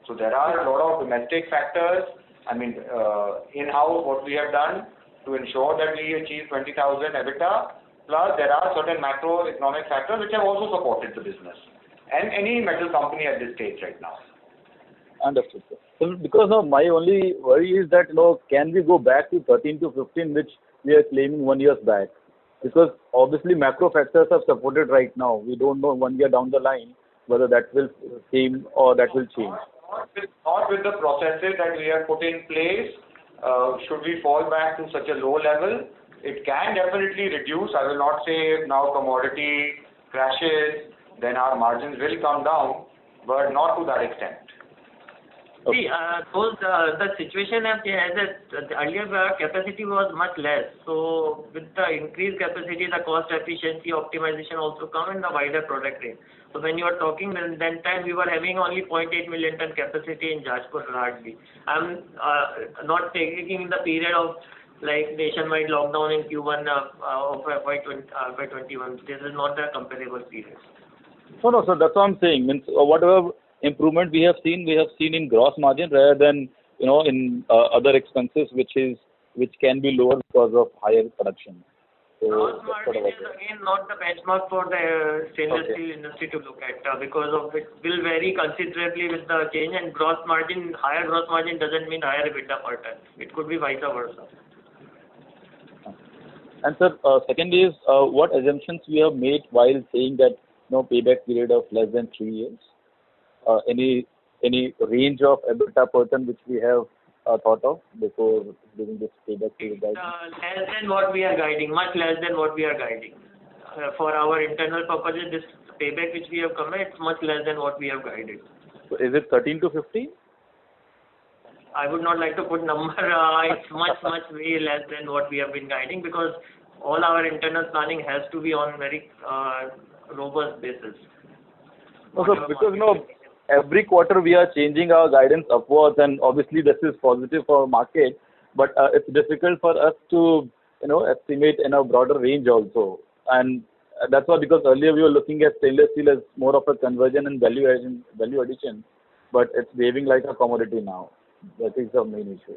So there are a lot of domestic factors. I mean, in-house what we have done to ensure that we achieve 20,000 EBITDA. Plus, there are certain macroeconomic factors which have also supported the business and any metal company at this stage right now. Understood, sir. So because of my only worry is that, can we go back to 13 to 15, which we are claiming 1 year back? Because obviously macro factors are supported right now. We don't know 1 year down the line whether that will same or that will change. Not with the processes that we have put in place. Should we fall back to such a low level, it can definitely reduce. I will not say if now commodity crashes, then our margins will come down, but not to that extent. See, the situation has that earlier our capacity was much less. So with the increased capacity, the cost efficiency optimization also come in the wider product range. So when you are talking, then time we were having only 0.8 million ton capacity in Jajpur largely. I'm not taking the period of like nationwide lockdown in Q1 of FY21. This is not the comparable period. No, sir, that's what I'm saying. Means whatever improvement we have seen in gross margin rather than in other expenses which can be lower because of higher production. So gross margin is again not the benchmark for the stainless steel industry to look at because of it will vary considerably with the change, and higher gross margin doesn't mean higher EBITDA per ton. It could be vice versa. And sir, second is what assumptions we have made while saying that payback period of less than 3 years. Any range of EBITDA per ton which we have thought of before giving this payback period? Less than what we are guiding, much less than what we are guiding. For our internal purposes, this payback which we have come at, it's much less than what we have guided. So is it 13 to 15? I would not like to put number. It's much way less than what we have been guiding because all our internal planning has to be on very robust basis. Also, because every quarter we are changing our guidance upwards, and obviously this is positive for market, but it's difficult for us to estimate in a broader range also, and that's why, because earlier we were looking at stainless steel as more of a conversion and value addition, but it's behaving like a commodity now. That is the main issue.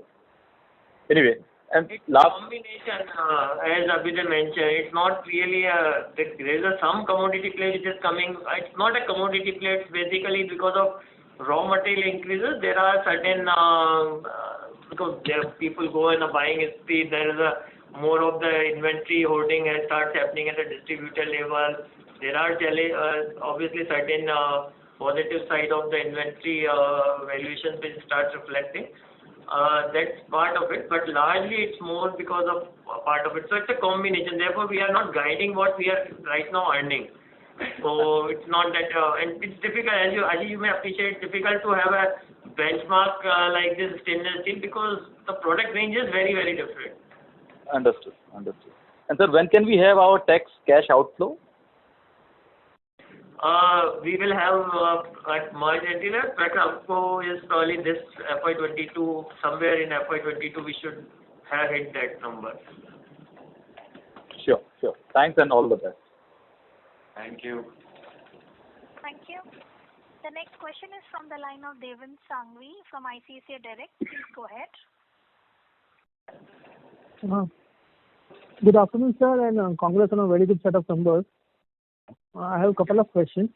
Anyway, and it's last combination, as Abhiday mentioned, it's not really there is some commodity play which is coming. It's not a commodity play. It's basically because of raw material increases. There are certain because people go in a buying speed. There is more of the inventory hoarding and starts happening at the distributor level. There are obviously certain positive side of the inventory valuation which starts reflecting. That's part of it, but largely it's more because of part of it. So it's a combination. Therefore, we are not guiding what we are right now earning. So it's not that, and it's difficult, as you may appreciate, it's difficult to have a benchmark like this stainless steel because the product range is very, very different. Understood. And sir, when can we have our tax cash outflow? We will have at March 20th, tax outflow is probably this FY22, somewhere in FY22 we should have hit that number. Sure. Thanks and all the best. Thank you. Thank you. The next question is from the line of Devin Sangvi from ICICI Direct. Please go ahead. Good afternoon, sir, and congrats on a very good set of numbers. I have a couple of questions.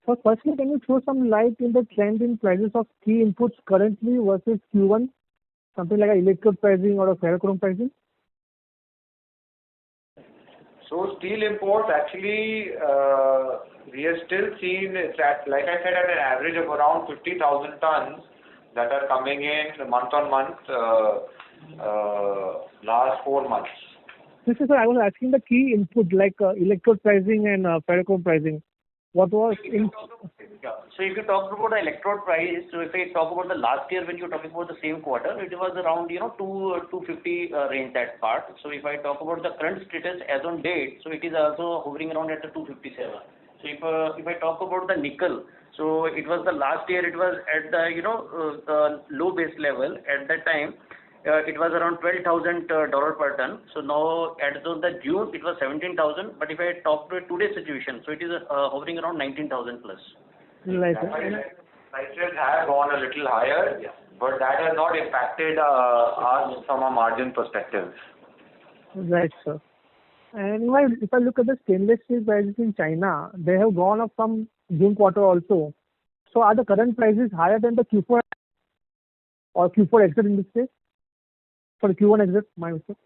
So firstly, can you throw some light in the trend in prices of key inputs currently versus Q1? Something like electrode pricing or a ferrochrome pricing? So steel imports actually, we have still seen it's at, like I said, at an average of around 50,000 tons that are coming in month on month, last 4 months. Yes, sir, I was asking the key input like electrode pricing and ferrochrome pricing. What was in? So if you talk about the electrode price, so if I talk about the last year when you're talking about the same quarter, it was around 250 range that part. So if I talk about the current status as on date, so it is also hovering around at the 257. So if I talk about the nickel, so it was the last year, it was at the the low base level. At that time, it was around $12,000 per ton. So now at the June, it was 17,000. But if I talk to today's situation, so it is hovering around 19,000 plus. Right. Prices have gone a little higher, but that has not impacted us from a margin perspective. Right, sir. And if I look at the stainless steel prices in China, they have gone up from June quarter also. So are the current prices higher than the Q4 or Q4 exit in this case? For the Q1 exit, my mistake.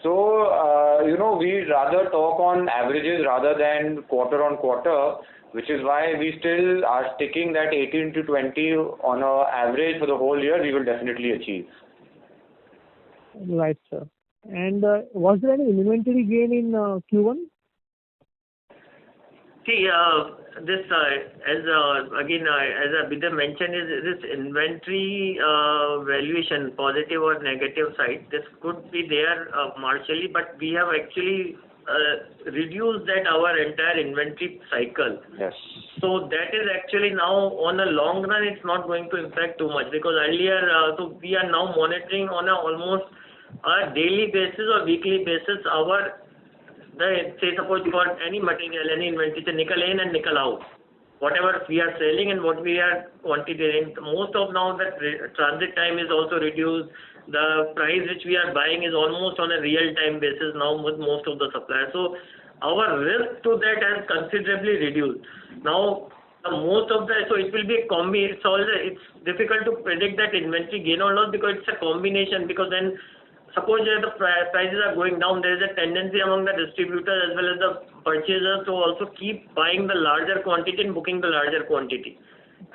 So, we rather talk on averages rather than quarter on quarter, which is why we still are sticking that 18 to 20 on an average for the whole year, we will definitely achieve. Right, sir. And was there any inventory gain in Q1? See, this as Abhidha mentioned, is this inventory valuation positive or negative side? This could be there partially, but we have actually reduced that our entire inventory cycle. Yes. So that is actually now on a long run, it's not going to impact too much, because earlier, so we are now monitoring on a almost a daily basis or weekly basis say suppose for any material, any inventory, say nickel in and nickel out, whatever we are selling and what we are quantitating. Most of now the transit time is also reduced. The price which we are buying is almost on a real time basis now with most of the suppliers. So our risk to that has considerably reduced. Now so it will be a combi. It's difficult to predict that inventory gain or loss, because it's a combination. Because then suppose the prices are going down, there is a tendency among the distributors as well as the purchasers to also keep buying the larger quantity and booking the larger quantity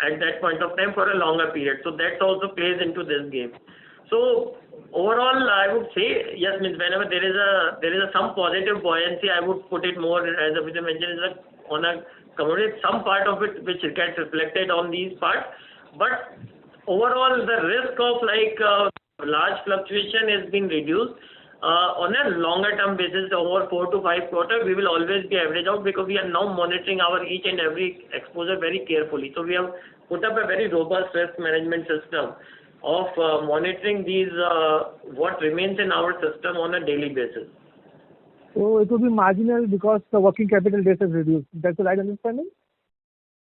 at that point of time for a longer period. So that also plays into this game. So overall, I would say yes. Means whenever there is some positive buoyancy, I would put it more, as Abhijit mentioned, is on a commodity. Some part of it which gets reflected on these parts, but overall the risk of large fluctuation has been reduced. On a longer term basis, over 4 to 5 quarters, we will always be average out, because we are now monitoring our each and every exposure very carefully. So we have put up a very robust risk management system of monitoring these what remains in our system on a daily basis. So it will be marginal because the working capital days has reduced. That's the right understanding?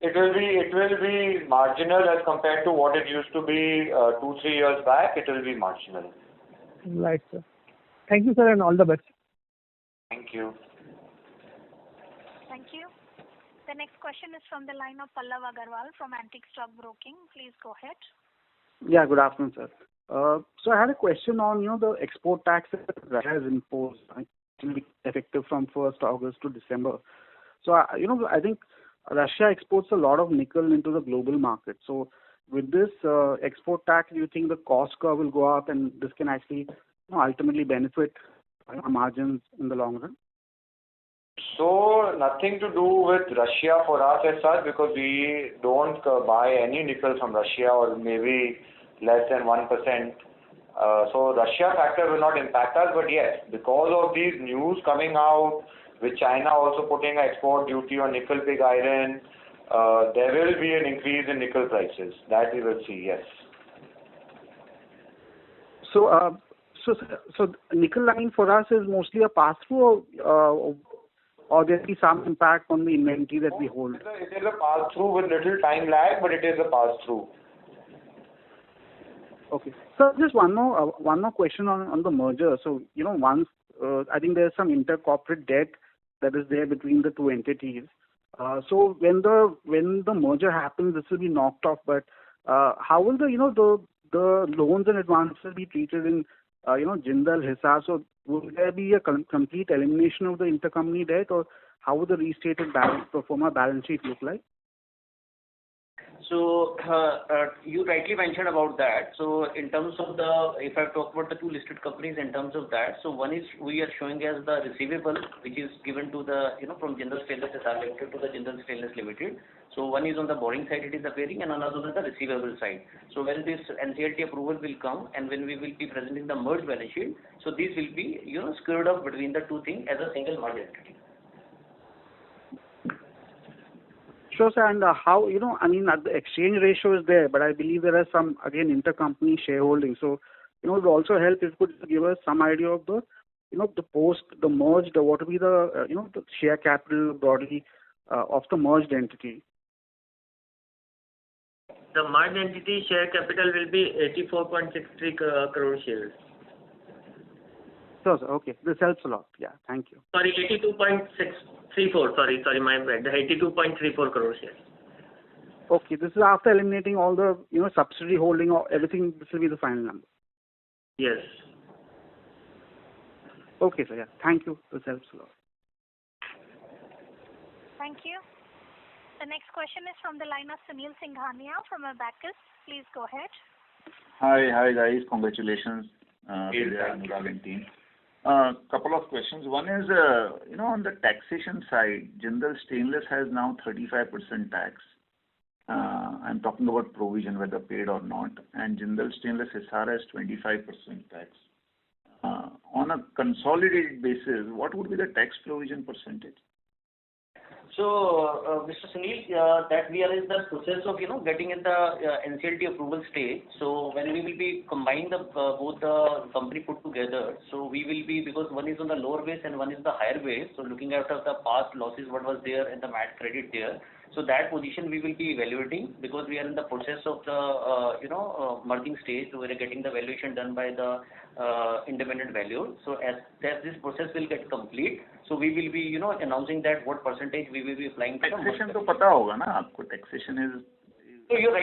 It will be marginal as compared to what it used to be 2-3 years back. It will be marginal. Right, sir. Thank you, sir, and all the best. Thank you. Thank you. The next question is from the line of Pallav Agarwal from Antique Stock Broking. Please go ahead. Yeah, good afternoon, sir. So I had a question on the export tax that Russia has imposed, effective from 1st August to December. So I think Russia exports a lot of nickel into the global market. So with this export tax, do you think the cost curve will go up, and this can actually ultimately benefit our margins in the long run? So nothing to do with Russia for us as such, because we don't buy any nickel from Russia, or maybe less than 1%. So Russia factor will not impact us, but yes, because of these news coming out, with China also putting an export duty on nickel pig iron, there will be an increase in nickel prices. That we will see, yes. So nickel line for us is mostly a pass-through, or there will be some impact on the inventory that we hold? It is a pass-through with little time lag, but it is a pass-through. Okay. So just one more question on the merger. So once I think there's some intercorporate debt that is there between the two entities. So when the merger happens, this will be knocked off. But how will the loans and advances be treated in Jindal Hisar? So will there be a complete elimination of the intercompany debt, or how would the restated pro forma balance sheet look like? So you rightly mentioned about that. So in terms of if I talk about the two listed companies in terms of that, so one is we are showing as the receivable, which is given to from Jindal Stainless SR Limited to the Jindal Stainless Limited. So one is on the borrowing side, it is appearing, and another on the receivable side. So when this NCLT approval will come and when we will be presenting the merged balance sheet, so this will be squared off between the two things as a single merged entity. Sure, sir. And how, the exchange ratio is there, but I believe there are some, again, intercompany shareholding. So, it would also help if you could give us some idea of the, the merged, what would be the, the share capital broadly of the merged entity. The merged entity share capital will be 84.63 crore shares. Sure, sir. Okay. This helps a lot. Yeah. Thank you. Sorry, 82.634. Sorry, my bad. 82.34 crore shares. Okay. This is after eliminating all the, subsidy holding or everything. This will be the final number. Yes. Okay, sir. Yeah. Thank you. This helps a lot. Thank you. The next question is from the line of Sunil Singhania from Abacus. Please go ahead. Hi guys. Congratulations to the Anurag and team. Couple of questions. One is, on the taxation side, Jindal Stainless has now 35% tax. I'm talking about provision, whether paid or not, and Jindal Stainless SR has 25% tax. On a consolidated basis, what would be the tax provision percentage? So, Mr. Sunil, that we are in the process of, getting in the NCLT approval stage. So, when we will be combining both the company put together, so we will be, because one is on the lower base and one is the higher base, so looking at the past losses, what was there and the MAT credit there. So, that position we will be evaluating because we are in the process of the, merging stage, so we are getting the valuation done by the independent value. So, as this process will get complete, so we will be, announcing that what percentage we will be applying to the taxation तो पता होगा ना आपको taxation is. So you're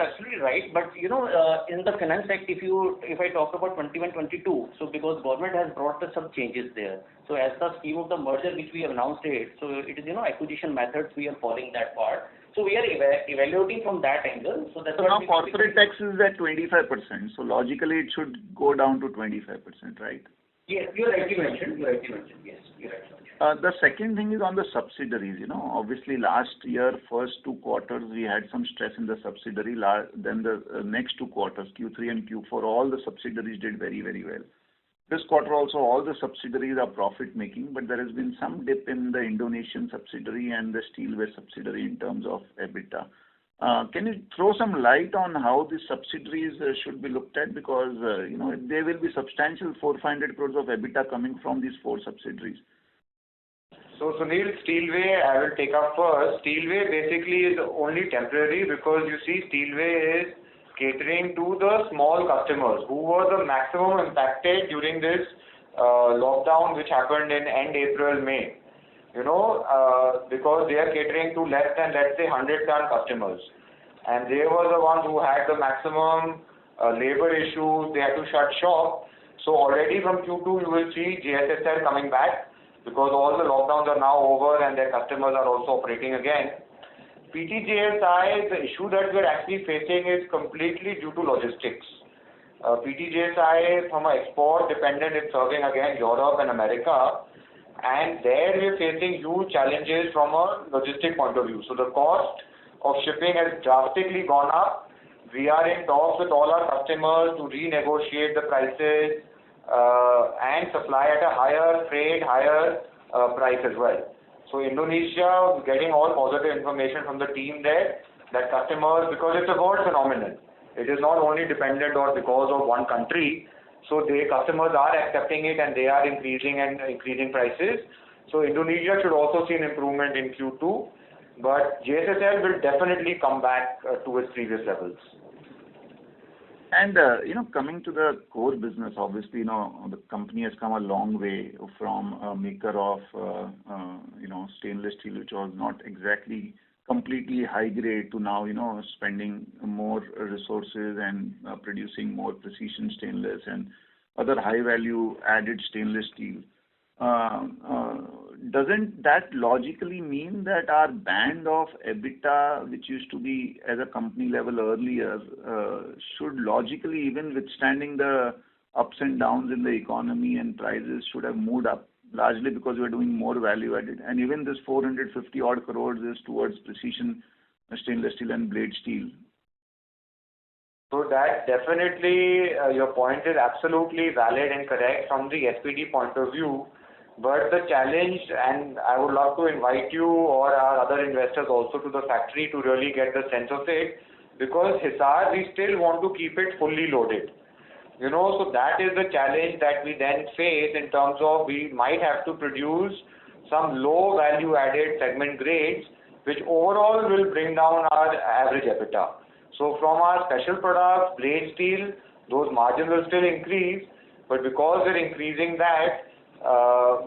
absolutely right. But in the Finance Act, if I talk about 21-22, so because government has brought some changes there. So as the scheme of the merger which we have announced it, so it is acquisition methods we are following that part. So we are evaluating from that angle. So that's now corporate tax is at 25%. So logically it should go down to 25%, right? Yes, you're rightly mentioned. Yes, you're right. The second thing is on the subsidiaries. Obviously last year, first 2 quarters, we had some stress in the subsidiary. Then the next 2 quarters, Q3 and Q4, all the subsidiaries did very, very well. This quarter also, all the subsidiaries are profit making, but there has been some dip in the Indonesian subsidiary and the Steelway subsidiary in terms of EBITDA. Can you throw some light on how the subsidiaries should be looked at? Because, there will be substantial 400-500 crores of EBITDA coming from these 4 subsidiaries. So Sunil, Steelway, I will take up first. Steelway basically is only temporary because you see Steelway is catering to the small customers who were the maximum impacted during this lockdown which happened in end April, May. Because they are catering to less than, let's say, 100-ton customers. And they were the ones who had the maximum labor issues, they had to shut shop. So already from Q2 you will see JSSL coming back because all the lockdowns are now over and their customers are also operating again. PTJSI, the issue that we are actually facing is completely due to logistics. PTJSI from an export dependent is serving again Europe and America. And there we are facing huge challenges from a logistic point of view. So the cost of shipping has drastically gone up. We are in talks with all our customers to renegotiate the prices and supply at a higher freight, higher price as well. So Indonesia, getting all positive information from the team there, that customers, because it's a world phenomenon. It is not only dependent or because of one country. So the customers are accepting it and they are increasing prices. So Indonesia should also see an improvement in Q2. But JSSL will definitely come back to its previous levels. And, coming to the core business, obviously, the company has come a long way from a maker of, stainless steel, which was not exactly completely high grade, to now, spending more resources and producing more precision stainless and other high value added stainless steel. doesn't that logically mean that our band of EBITDA, which used to be as a company level earlier, should logically, even withstanding the ups and downs in the economy and prices, should have moved up, largely because we're doing more value added? And even this 450 odd crores is towards precision stainless steel and blade steel. So that definitely, your point is absolutely valid and correct from the SPD point of view. But the challenge, and I would love to invite you or our other investors also to the factory to really get the sense of it, because Hisar, we still want to keep it fully loaded. So that is the challenge that we then face in terms of we might have to produce some low value added segment grades, which overall will bring down our average EBITDA. So from our special products, blade steel, those margins will still increase, but because we're increasing that,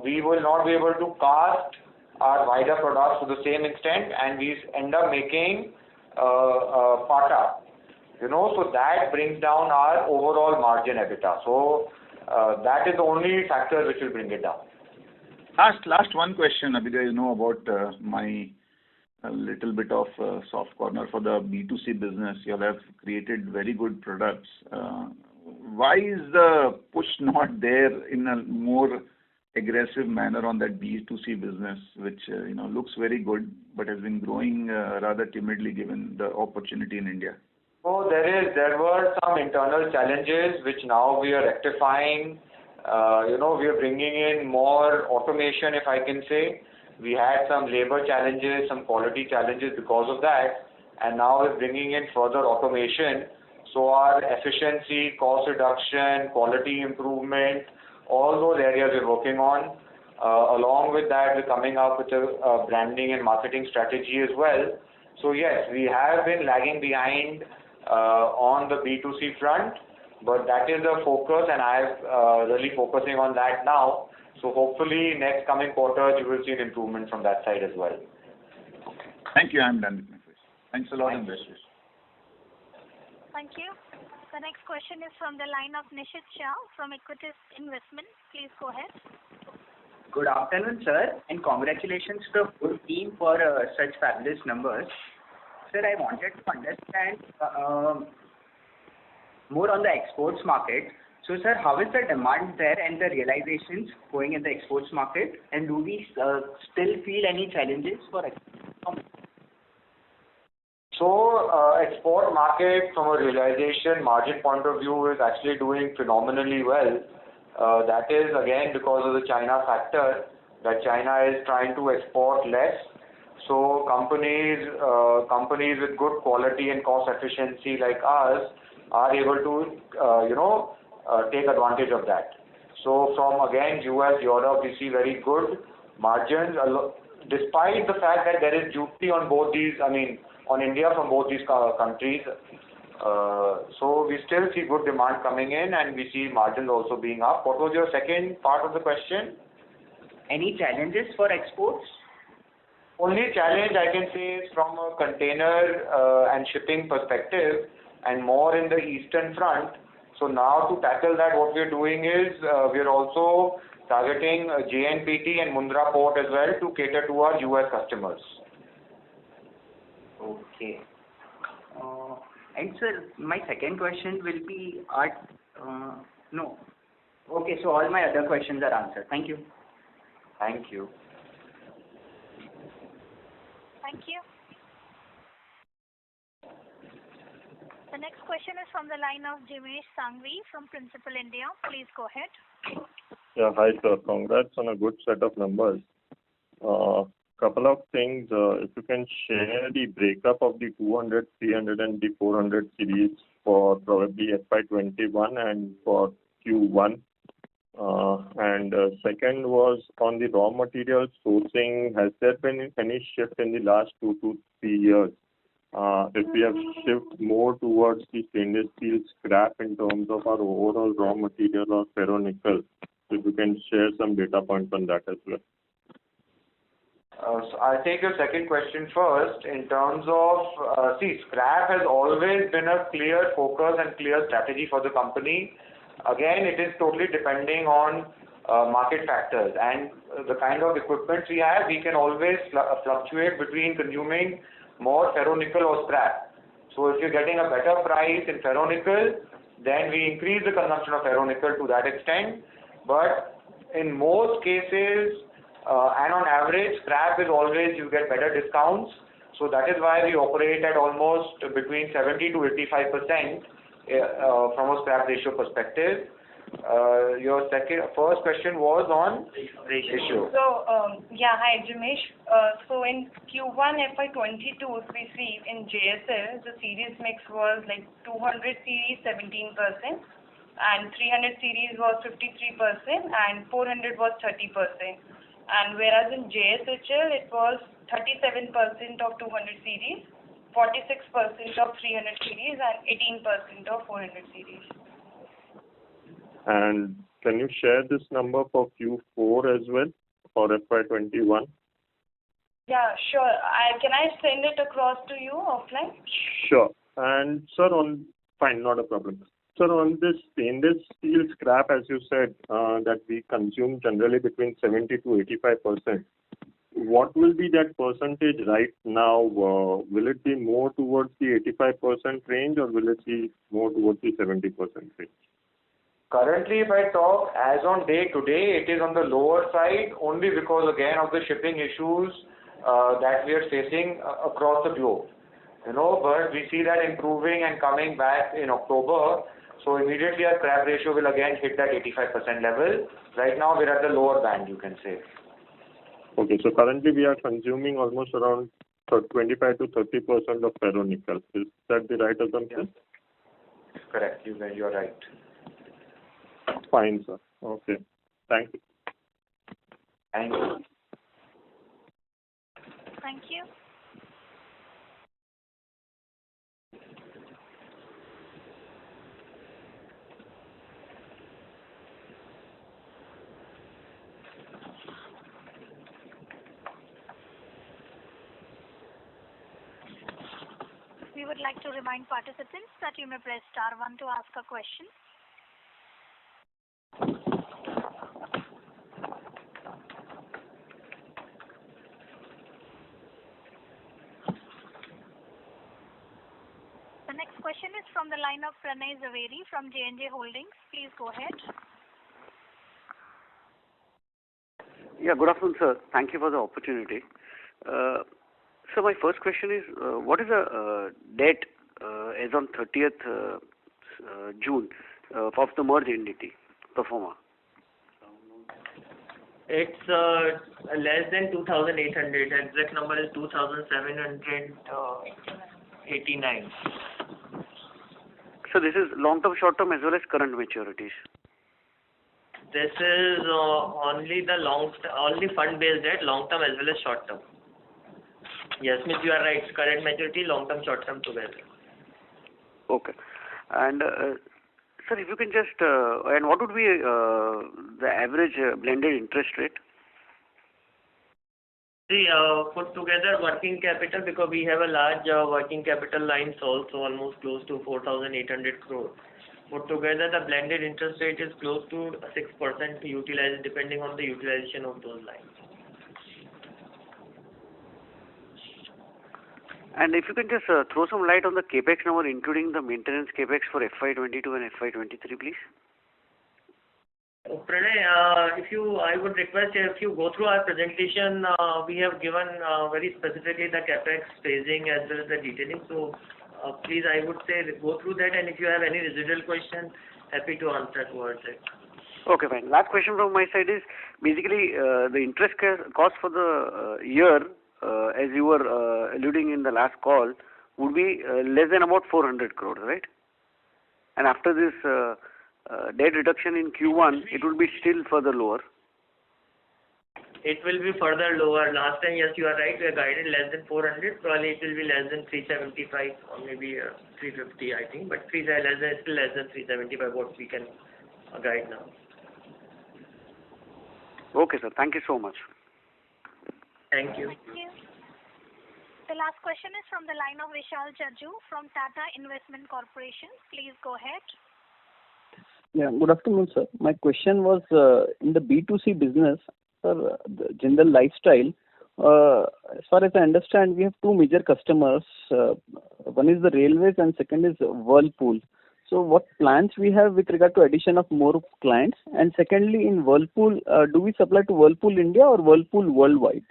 we will not be able to cast our wider products to the same extent, and we end up making pata. So that brings down our overall margin EBITDA. So that is the only factor which will bring it down. Last one question, Abhyuday, about my a little bit of soft corner for the B2C business. You have created very good products. Why is the push not there in a more aggressive manner on that B2C business, which looks very good, but has been growing rather timidly given the opportunity in India? So there were some internal challenges which now we are rectifying. We are bringing in more automation, if I can say. We had some labor challenges, some quality challenges because of that, and now we're bringing in further automation. So our efficiency, cost reduction, quality improvement, all those areas we're working on. Along with that, we're coming up with a branding and marketing strategy as well. So yes, we have been lagging behind on the B2C front, but that is the focus, and I'm really focusing on that now. So hopefully next coming quarters you will see an improvement from that side as well. Okay. Thank you. I'm done with my question. Thanks a lot and best wishes. Thank you. The next question is from the line of Nishit Shah from Equitas Investment. Please go ahead. Good afternoon, sir, and congratulations to the full team for such fabulous numbers. Sir, I wanted to understand more on the exports market. So, sir, how is the demand there and the realizations going in the exports market? And do we still feel any challenges for exports? So, export market from a realization margin point of view is actually doing phenomenally well. That is again because of the China factor, that China is trying to export less. So companies with good quality and cost efficiency like us are able to take advantage of that. So from again US, Europe, we see very good margins, despite the fact that there is duty on both these, on India from both these countries. So we still see good demand coming in, and we see margins also being up. What was your second part of the question? Any challenges for exports? Only challenge I can say is from a container and shipping perspective, and more in the eastern front. So now to tackle that, what we're doing is we're also targeting JNPT and Mundra port as well to cater to our US customers. Okay. And sir, my second question will be no. Okay, so all my other questions are answered. Thank you. Thank you. Thank you. The next question is from the line of Jimesh Sanghvi from Principal India. Please go ahead. Yeah, hi sir. Congrats on a good set of numbers. Couple of things. If you can share the breakup of the 200, 300 and the 400 series for probably FY21 and for Q1. And second was on the raw material sourcing. Has there been any shift in the last 2 to 3 years? If we have shifted more towards the stainless steel scrap in terms of our overall raw material or ferronickel, if you can share some data points on that as well. So I'll take your second question first. In terms of, scrap has always been a clear focus and clear strategy for the company. Again, it is totally depending on market factors. And the kind of equipment we have, we can always fluctuate between consuming more ferronickel or scrap. So if you're getting a better price in ferronickel, then we increase the consumption of ferronickel to that extent. But in most cases, and on average, scrap is always, you get better discounts. So that is why we operate at almost between 70 to 85% from a scrap ratio perspective. Your first question was on ratio. So, hi, Jimesh. So in Q1 FY22, if we see in JSL, the series mix was like 200 series 17%, and 300 series was 53%, and 400 was 30%. And whereas in JSHL, it was 37% of 200 series, 46% of 300 series, and 18% of 400 series. And can you share this number for Q4 as well, for FY21? Yeah, sure. Can I send it across to you offline? Sure. And sir, fine, not a problem. Sir, on this stainless steel scrap, as you said, that we consume generally between 70 to 85%. What will be that percentage right now? Will it be more towards the 85% range, or will it be more towards the 70% range? Currently, if I talk as on day to day, it is on the lower side only because again of the shipping issues that we are facing across the globe. But we see that improving and coming back in October. So immediately our scrap ratio will again hit that 85% level. Right now we're at the lower band, you can say. Okay, so currently we are consuming almost around 25 to 30% of ferronickel. Is that the right assumption? Yes. Correct, you're right. Fine, sir. Okay. Thank you. Thank you. Thank you. We would like to remind participants that you may press star 1 to ask a question. The next question is from the line of Pranay Zaveri from J&J Holdings. Please go ahead. Yeah, good afternoon, sir. Thank you for the opportunity. So my first question is, what is the debt as on 30th June of the merged entity, Performa? It's less than 2,800. Exact number is 2,789. So this is long-term, short-term as well as current maturities. This is only only fund-based debt, long-term as well as short-term. Yes, Miss, you are right. Current maturity, long-term, short-term together. Okay. And sir, if you can just, and what would be the average blended interest rate? See, put together working capital, because we have a large working capital line also, almost close to 4,800 crore. Put together, the blended interest rate is close to 6% utilized, depending on the utilization of those lines. And if you can just throw some light on the capex number, including the maintenance capex for FY22 and FY23, please. Pranay, I would request if you go through our presentation, we have given very specifically the capex phasing as well as the detailing. So please, I would say go through that, and if you have any residual question, happy to answer towards it. Okay, fine. Last question from my side is basically the interest cost for the year, as you were alluding in the last call, would be less than about 400 crores, right? And after this debt reduction in Q1, it will be still further lower. It will be further lower. Last time, yes, you are right, we are guided less than 400. Probably it will be less than 375 or maybe 350, I think. But still less than 375, what we can guide now. Okay, sir. Thank you so much. Thank you. Thank you. The last question is from the line of Vishal Jaju from Tata Investment Corporation. Please go ahead. Yeah, good afternoon, sir. My question was in the B2C business, sir, the Jindal Lifestyle. As far as I understand, we have two major customers. One is the railways and second is Whirlpool. So what plans we have with regard to addition of more clients? And secondly, in Whirlpool, do we supply to Whirlpool India or Whirlpool worldwide?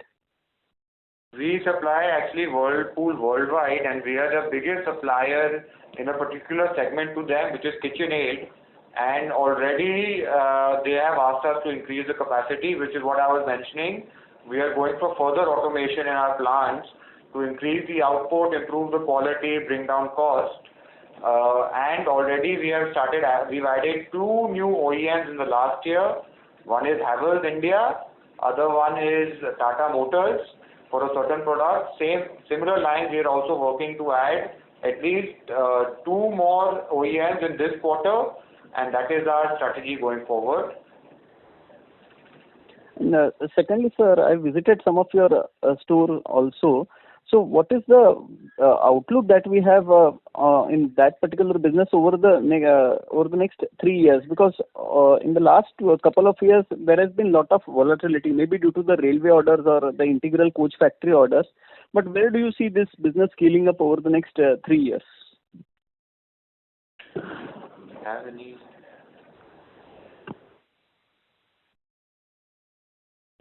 We supply actually Whirlpool worldwide, and we are the biggest supplier in a particular segment to them, which is KitchenAid. And already they have asked us to increase the capacity, which is what I was mentioning. We are going for further automation in our plants to increase the output, improve the quality, bring down cost. And already we've added two new OEMs in the last year. One is Havells India, other one is Tata Motors for a certain product. Similar lines, we are also working to add at least two more OEMs in this quarter, and that is our strategy going forward. And, secondly, sir, I visited some of your store also. So what is the outlook that we have in that particular business over the next 3 years? Because in the last couple of years, there has been a lot of volatility, maybe due to the railway orders or the integral coach factory orders. But where do you see this business scaling up over the next 3 years? Have any?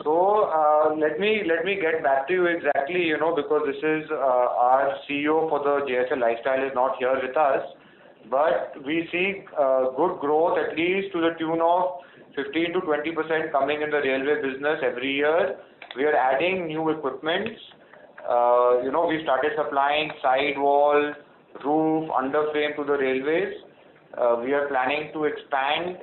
So let me get back to you exactly, because this is our CEO for the JSL Lifestyle is not here with us, but we see good growth at least to the tune of 15 to 20% coming in the railway business every year. We are adding new equipments. We started supplying sidewall, roof, underframe to the railways. We are planning to expand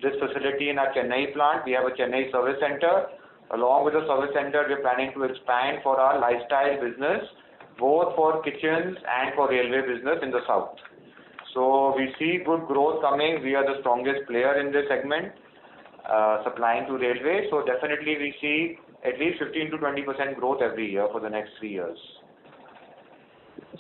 this facility in our Chennai plant. We have a Chennai service center. Along with the service center, we are planning to expand for our lifestyle business, both for kitchens and for railway business in the south. So we see good growth coming. We are the strongest player in this segment, supplying to railway. So definitely we see at least 15 to 20% growth every year for the next 3 years.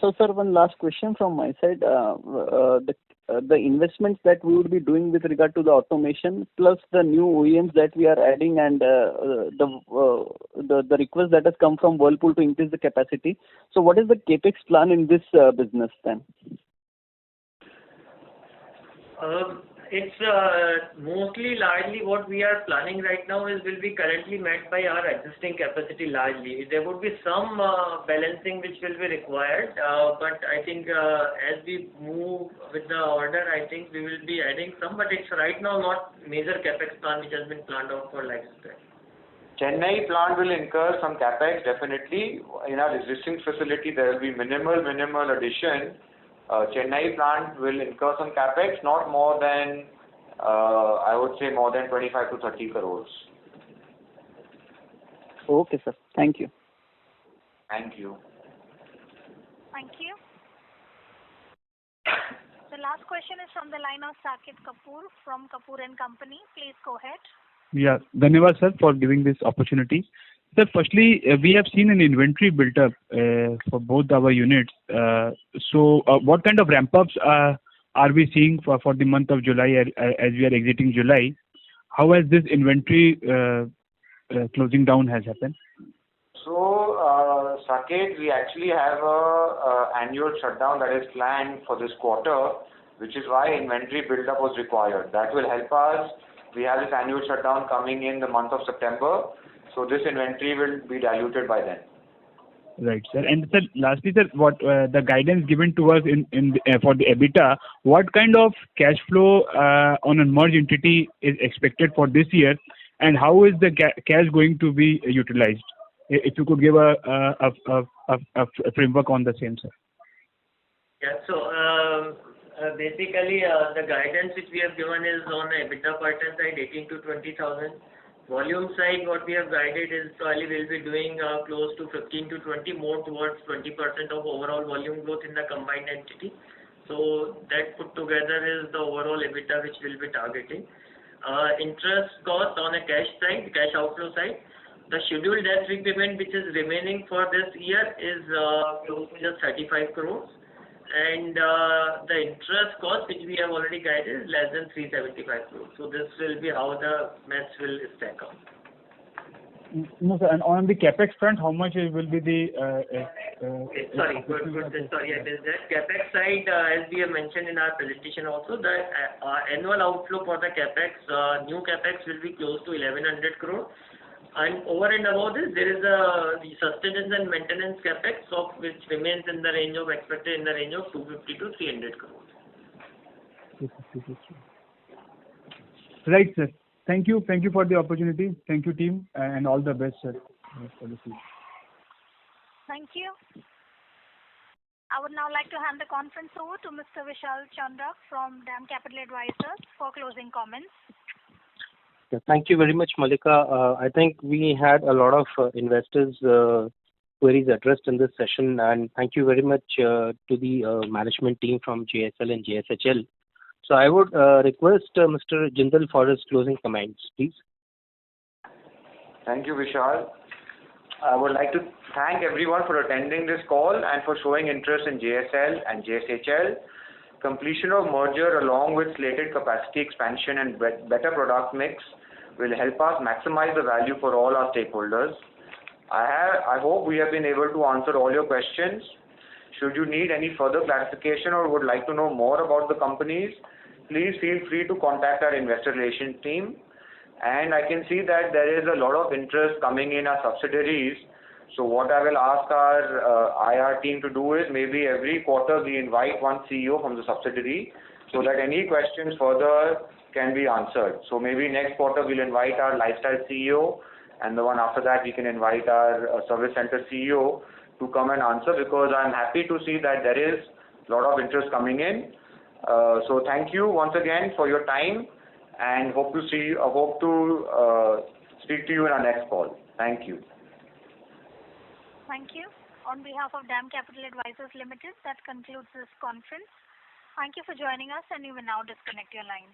So, sir, one last question from my side. The investments that we would be doing with regard to the automation, plus the new OEMs that we are adding, and the request that has come from Whirlpool to increase the capacity. So, what is the capex plan in this business then? It's mostly largely what we are planning right now will be currently met by our existing capacity largely. There would be some balancing which will be required, but I think as we move with the order, I think we will be adding some, but it's right now not major capex plan which has been planned out for lifestyle. Chennai plant will incur some capex definitely. In our existing facility, there will be minimal addition. Chennai plant will incur some capex, not more than, I would say more than 25 to 30 crores. Okay, sir. Thank you. Thank you. Thank you. The last question is from the line of Saket Kapoor from Kapoor & Company. Please go ahead. Yeah, Dhanyavad, sir, for giving this opportunity. Sir, firstly, we have seen an inventory built up for both our units. So, what kind of ramp-ups are we seeing for the month of July as we are exiting July? How has this inventory closing down has happened? So, Saket, we actually have a annual shutdown that is planned for this quarter, which is why inventory build-up was required. That will help us. We have this annual shutdown coming in the month of September. So this inventory will be diluted by then. Right, sir. And sir, lastly, sir, what the guidance given to us for the EBITDA, what kind of cash flow on a merged entity is expected for this year, and how is the cash going to be utilized? If you could give a framework on the same, sir. Yeah. So basically, the guidance which we have given is on the EBITDA per ton side, 18 to 20,000. Volume side, what we have guided is probably we'll be doing close to 15 to 20, more towards 20% of overall volume growth in the combined entity. So that put together is the overall EBITDA which we'll be targeting. Interest cost on a cash side, cash outflow side, the scheduled debt repayment which is remaining for this year is close to just 35 crores. and the interest cost which we have already guided is less than 375 crores. So this will be how the maths will stack up. No, sir. And on the capex front, how much will be the? Sorry, good. Sorry, I missed that. Capex side, as we have mentioned in our presentation also, the annual outflow for the capex, new capex will be close to 1100 crore. And over and above this, there is the sustenance and maintenance capex of which remains in the range of expected in the range of 250 to 300 crores. Right, sir. Thank you for the opportunity. Thank you, team, and all the best, sir, for the future. Thank you. I would now like to hand the conference over to Mr. Vishal Chandra from DAM Capital Advisors for closing comments. Yeah, thank you very much, Malika. I think we had a lot of investors' queries addressed in this session, and thank you very much to the management team from JSL and JSHL. So I would request Mr. Jindal for his closing comments, please. Thank you, Vishal. I would like to thank everyone for attending this call and for showing interest in JSL and JSHL. Completion of merger along with slated capacity expansion and better product mix will help us maximize the value for all our stakeholders. I hope we have been able to answer all your questions. Should you need any further clarification or would like to know more about the companies, please feel free to contact our investor relations team. And I can see that there is a lot of interest coming in our subsidiaries. So what I will ask our IR team to do is maybe every quarter we invite one CEO from the subsidiary so that any questions further can be answered. So maybe next quarter we'll invite our lifestyle CEO, and the one after that we can invite our service center CEO to come and answer, because I'm happy to see that there is a lot of interest coming in. So thank you once again for your time, and hope to speak to you in our next call. Thank you. Thank you. On behalf of DAM Capital Advisors Limited, that concludes this conference. Thank you for joining us, and you may now disconnect your lines.